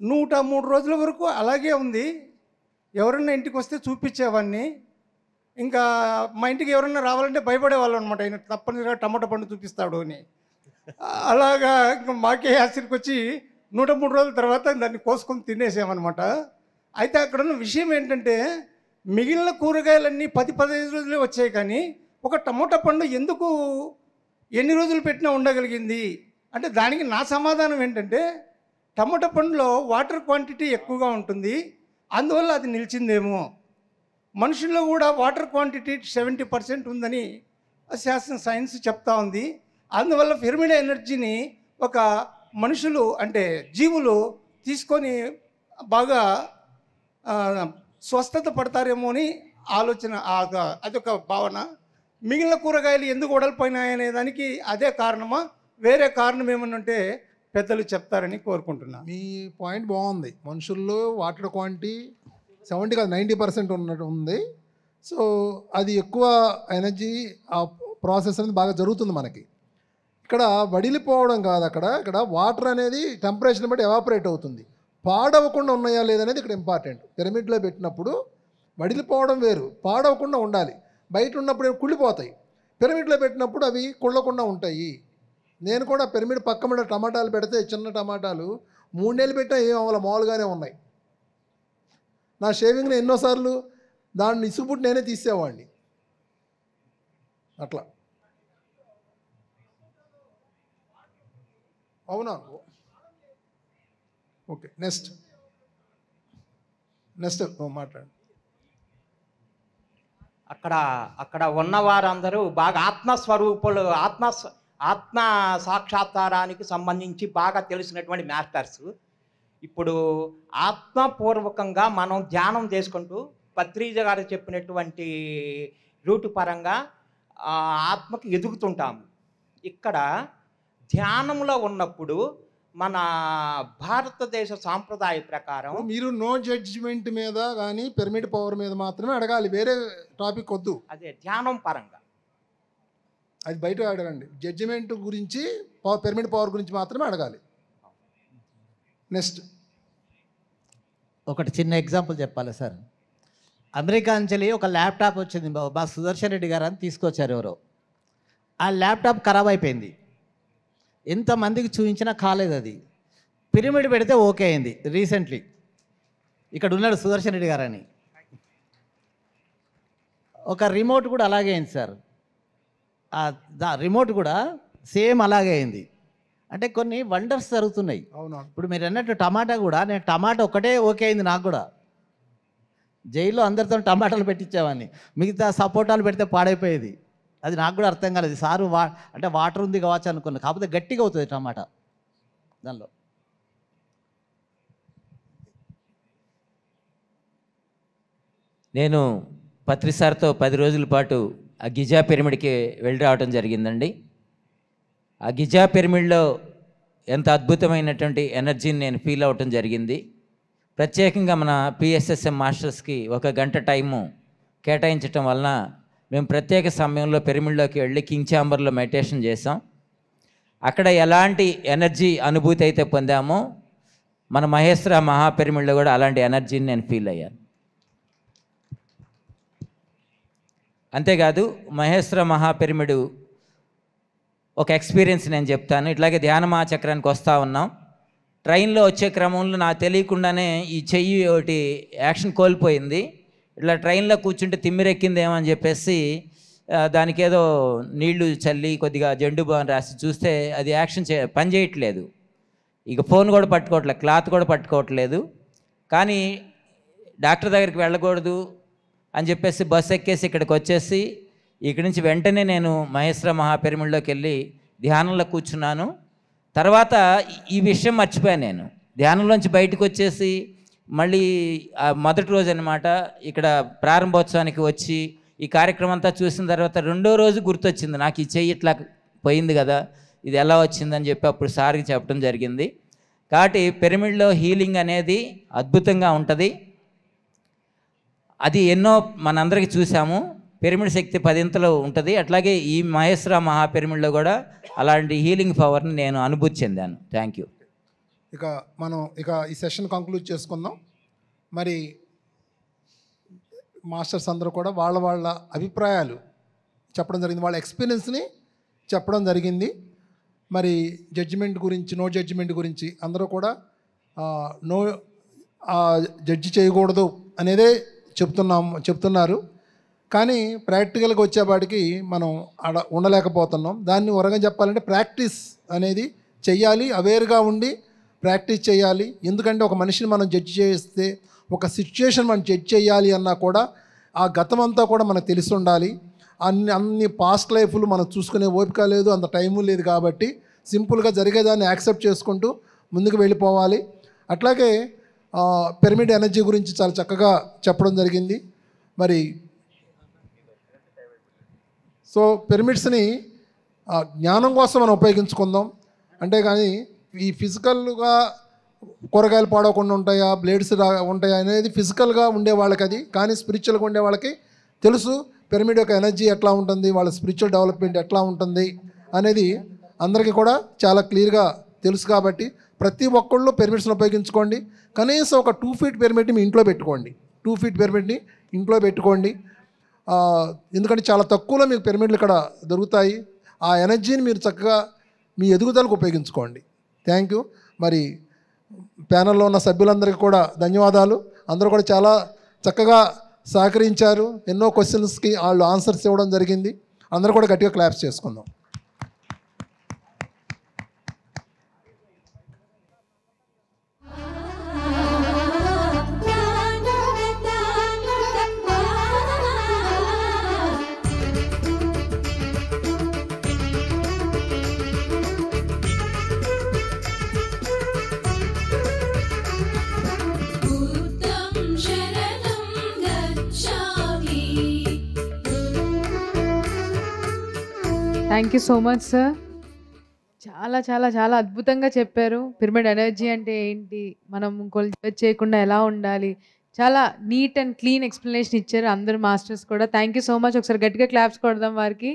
103 రోజుల వరకు అలాగే ఉంది. ఎవరన్నా ఇంటికి వస్తే చూపించేవాడిని. ఇంకా మా ఇంటికి ఎవరన్నా రావాలంటే భయపడేవాళ్ళు అనమాట, ఆయన తప్పనిసరిగా టమాటా పండు చూపిస్తాడు అని. అలాగా ఇంకా మాకే ఆశ్చర్యకి వచ్చి 103 రోజుల తర్వాత దాన్ని కోసుకొని తినేసామన్నమాట. అయితే అక్కడ ఉన్న విషయం ఏంటంటే మిగిలిన కూరగాయలన్నీ 10-15 రోజులే వచ్చాయి, కానీ ఒక టమోటా పండు ఎందుకు ఎన్ని రోజులు పెట్టినా ఉండగలిగింది అంటే దానికి నా సమాధానం ఏంటంటే టమోటా పండులో వాటర్ క్వాంటిటీ ఎక్కువగా ఉంటుంది, అందువల్ల అది నిలిచిందేమో. మనుషుల్లో కూడా వాటర్ క్వాంటిటీ 70% ఉందని శాస్త్రం సైన్స్ చెప్తా ఉంది. అందువల్ల పిరమిడ్ ఎనర్జీని ఒక మనుషులు అంటే జీవులు తీసుకొని బాగా స్వస్థత పడతారేమో అని ఆలోచన, అదొక భావన. మిగిలిన కూరగాయలు ఎందుకు వడలిపోయినాయనే దానికి అదే కారణమా, వేరే కారణం ఏమన్నా ఉంటే పెద్దలు చెప్తారని కోరుకుంటున్నా. మీ పాయింట్ బాగుంది. మనుషుల్లో వాటర్ క్వాంటిటీ 70 కాదు 90% ఉన్నట్టు ఉంది. సో అది ఎక్కువ ఎనర్జీ ఆ ప్రాసెస్ అనేది బాగా జరుగుతుంది మనకి. ఇక్కడ వడిలిపోవడం కాదు, ఇక్కడ వాటర్ అనేది టెంపరేచర్ని బట్టి ఎవాపరేట్ అవుతుంది. పాడవకుండా ఉన్నాయా లేదనేది ఇక్కడ ఇంపార్టెంట్. పిరమిడ్లో పెట్టినప్పుడు వడిలిపోవడం వేరు, పాడవకుండా ఉండాలి. బయట ఉన్నప్పుడు కుళ్ళిపోతాయి, పిరమిడ్లో పెట్టినప్పుడు అవి కుళ్ళకుండా ఉంటాయి. నేను కూడా పిరమిడ్ పక్క మీద టమాటాలు పెడితే చిన్న టమాటాలు 3 నెలలు పెట్టినా ఏం అవ్వాలి, మామూలుగానే ఉన్నాయి. నా షేవింగ్లో ఎన్నోసార్లు దాన్ని ఇసుగుపుట్టి నేనే తీసేవాడిని అట్లా. అవునా? ఓకే, నెక్స్ట్ మాట్లాడండి. అక్కడ ఉన్నవారందరూ బాగా ఆత్మస్వరూపులు, ఆత్మ సాక్షాత్కారానికి సంబంధించి బాగా తెలిసినటువంటి మాస్టర్స్. ఇప్పుడు ఆత్మపూర్వకంగా మనం ధ్యానం చేసుకుంటూ పత్రిజ గారు చెప్పినటువంటి రూటు పరంగా ఆత్మకి ఎదుగుతుంటాము. ఇక్కడ ధ్యానంలో ఉన్నప్పుడు మన భారతదేశ సాంప్రదాయ ప్రకారం మీరు నో జడ్జిమెంట్ మీద కానీ పిరమిడ్ పవర్ మీద మాత్రమే అడగాలి, వేరే టాపిక్ వద్దు. అదే ధ్యానం పరంగా అది బయట అడగండి. జడ్జిమెంట్ గురించి పిరమిడ్ పవర్ గురించి మాత్రమే అడగాలి. నెక్స్ట్ ఒకటి చిన్న ఎగ్జాంపుల్ చెప్పాలి సార్. అమెరికా నుంచి ఒక ల్యాప్టాప్ వచ్చింది, మా సుదర్శన్ రెడ్డి గారు అని తీసుకొచ్చారు ఎవరో. ఆ ల్యాప్టాప్ ఖరాబ్ అయిపోయింది, ఎంతమందికి చూపించినా కాలేదు. అది పిరమిడ్ పెడితే ఓకే అయింది. రీసెంట్లీ ఇక్కడ ఉన్నాడు సుదర్శన్ రెడ్డి గారు అని. ఒక రిమోట్ కూడా అలాగే అయింది సార్. రిమోట్ కూడా సేమ్ అలాగే అయింది. అంటే కొన్ని వండర్స్ జరుగుతున్నాయి. ఇప్పుడు మీరు అన్నట్టు టమాటా కూడా, నేను టమాటా ఒకటే ఓకే అయింది నాకు కూడా. జైల్లో అందరితో టమాటాలు పెట్టించేవాడిని, మిగతా సపోటాలు పెడితే పాడైపోయేది. అది నాకు కూడా అర్థం కాలేదు. సారు అంటే వాటర్ ఉంది కావచ్చు అనుకున్నా, కాకపోతే గట్టిగా అవుతుంది టమాటా దానిలో. నేను పత్రిసార్తో 10 రోజుల పాటు ఆ గిజా పిరమిడ్కి వెళ్ళి రావడం జరిగిందండి. ఆ గిజా పిరమిడ్లో ఎంత అద్భుతమైనటువంటి ఎనర్జీని నేను ఫీల్ అవ్వటం జరిగింది. ప్రత్యేకంగా మన పిఎస్ఎస్ఎం మాస్టర్స్కి 1 గంట టైము కేటాయించటం వలన మేము ప్రత్యేక సమయంలో పిరమిడ్లోకి వెళ్ళి కింగ్ ఛాంబర్లో మెడిటేషన్ చేసాం. అక్కడ ఎలాంటి ఎనర్జీ అనుభూతి అయితే పొందామో మన మహేశ్వర మహాపిరమిడ్లో కూడా అలాంటి ఎనర్జీని నేను ఫీల్ అయ్యాను. అంతేకాదు మహేశ్వర మహాపిరమిడ్ ఒక ఎక్స్పీరియన్స్ నేను చెప్తాను. ఇట్లాగే ధ్యాన మహాచక్రానికి వస్తూ ఉన్నాం. ట్రైన్లో వచ్చే క్రమంలో నాకు తెలియకుండానే ఈ చెయ్యి ఒకటి యాక్షన్ కోల్పోయింది. ఇట్లా ట్రైన్లో కూర్చుంటే తిమ్మిరెక్కిందేమో అని చెప్పేసి దానికి ఏదో నీళ్లు చల్లి కొద్దిగా జండు బాన్ రాసి చూస్తే అది యాక్షన్ పని చేయట్లేదు. ఇక ఫోన్ కూడా పట్టుకోవట్లేదు, క్లాత్ కూడా పట్టుకోవట్లేదు. కానీ డాక్టర్ దగ్గరికి వెళ్ళకూడదు అని చెప్పేసి బస్సు ఎక్కేసి ఇక్కడికి వచ్చేసి ఇక్కడి నుంచి వెంటనే నేను మహేశ్వర మహాపిరమిడ్లోకి వెళ్ళి ధ్యానంలో కూర్చున్నాను. తర్వాత ఈ విషయం మర్చిపోయాను. నేను ధ్యానంలోంచి బయటకు వచ్చేసి మళ్ళీ మొదటి రోజు అనమాట ఇక్కడ ప్రారంభోత్సవానికి వచ్చి ఈ కార్యక్రమం అంతా చూసిన తర్వాత రెండో రోజు గుర్తొచ్చింది నాకు, ఈ చెయ్యి ఇట్లా పోయింది కదా, ఇది ఎలా వచ్చిందని చెప్పి అప్పుడు సార్కి చెప్పడం జరిగింది. కాబట్టి పిరమిడ్లో హీలింగ్ అనేది అద్భుతంగా ఉంటుంది. అది ఎన్నో మనందరికీ చూసాము. పిరమిడ్ శక్తి 10 ఉంటుంది. అట్లాగే ఈ మహేశ్వర మహాపిరమిడ్లో కూడా అలాంటి హీలింగ్ పవర్ని నేను అనుభూతి చెందాను. Thank you. మనం ఈ సెషన్ కంక్లూడ్ చేసుకుందాం. మరి మాస్టర్స్ అందరూ కూడా వాళ్ళ అభిప్రాయాలు చెప్పడం జరిగింది, వాళ్ళ ఎక్స్పీరియన్స్ని చెప్పడం జరిగింది. మరి జడ్జిమెంట్ గురించి, నో జడ్జిమెంట్ గురించి అందరూ కూడా నో జడ్జి చేయకూడదు అనేదే చెప్తున్నారు. కానీ ప్రాక్టికల్గా వచ్చేపాటికి మనం అక్కడ ఉండలేకపోతున్నాం. దాన్ని వరగా చెప్పాలంటే ప్రాక్టీస్ అనేది చెయ్యాలి, అవేర్గా ఉండి ప్రాక్టీస్ చేయాలి. ఎందుకంటే ఒక మనిషిని మనం జడ్జి చేస్తే, ఒక సిచ్యుయేషన్ మనం జడ్జి చేయాలి అన్నా కూడా ఆ గతం అంతా కూడా మనకు తెలిసి ఉండాలి. అన్ని పాస్ట్ లైఫ్లు మనం చూసుకునే ఓపిక లేదు, అంత టైము లేదు. కాబట్టి సింపుల్గా జరిగేదాన్ని యాక్సెప్ట్ చేసుకుంటూ ముందుకు వెళ్ళిపోవాలి. అట్లాగే పిరమిడ్ ఎనర్జీ గురించి చాలా చక్కగా చెప్పడం జరిగింది. మరి సో పిరమిడ్స్ని జ్ఞానం కోసం మనం ఉపయోగించుకుందాం. అంతేగాని ఈ ఫిజికల్గా కూరగాయలు పాడవకుండా ఉంటాయా, బ్లేడ్స్ ఉంటాయా అనేది ఫిజికల్గా ఉండే వాళ్ళకి అది. కానీ స్పిరిచువల్గా ఉండే వాళ్ళకి తెలుసు పిరమిడ్ యొక్క ఎనర్జీ ఎట్లా ఉంటుంది, వాళ్ళ స్పిరిచువల్ డెవలప్మెంట్ ఎట్లా ఉంటుంది అనేది అందరికీ కూడా చాలా క్లియర్గా తెలుసు. కాబట్టి ప్రతి ఒక్కళ్ళు పిరమిడ్స్ని ఉపయోగించుకోండి. కనీసం ఒక 2 ఫీట్ పిరమిడ్ని మీ ఇంట్లో పెట్టుకోండి. 2 ఫీట్ పిరమిడ్ని ఇంట్లో పెట్టుకోండి. ఎందుకంటే చాలా తక్కువలో మీకు పిరమిడ్లు ఇక్కడ దొరుకుతాయి. ఆ ఎనర్జీని మీరు చక్కగా మీ ఎదుగుదలకు ఉపయోగించుకోండి. Thank you. మరి ప్యానల్లో ఉన్న సభ్యులందరికీ కూడా ధన్యవాదాలు. అందరూ కూడా చాలా చక్కగా సహకరించారు. ఎన్నో క్వశ్చన్స్కి వాళ్ళు ఆన్సర్స్ ఇవ్వడం జరిగింది. అందరూ కూడా గట్టిగా క్లాప్స్ చేసుకుందాం. Thank you so much sir. చాలా చాలా చాలా అద్భుతంగా చెప్పారు. పిరమిడ్ ఎనర్జీ అంటే ఏంటి, మనం ఇంకోళ్ళు జడ్జ్ చేయకుండా ఎలా ఉండాలి, చాలా నీట్ అండ్ క్లీన్ ఎక్స్ప్లెనేషన్ ఇచ్చారు అందరు మాస్టర్స్ కూడా. Thank you so much. ఒకసారి గట్టిగా క్లాప్స్ కొడదాం వారికి.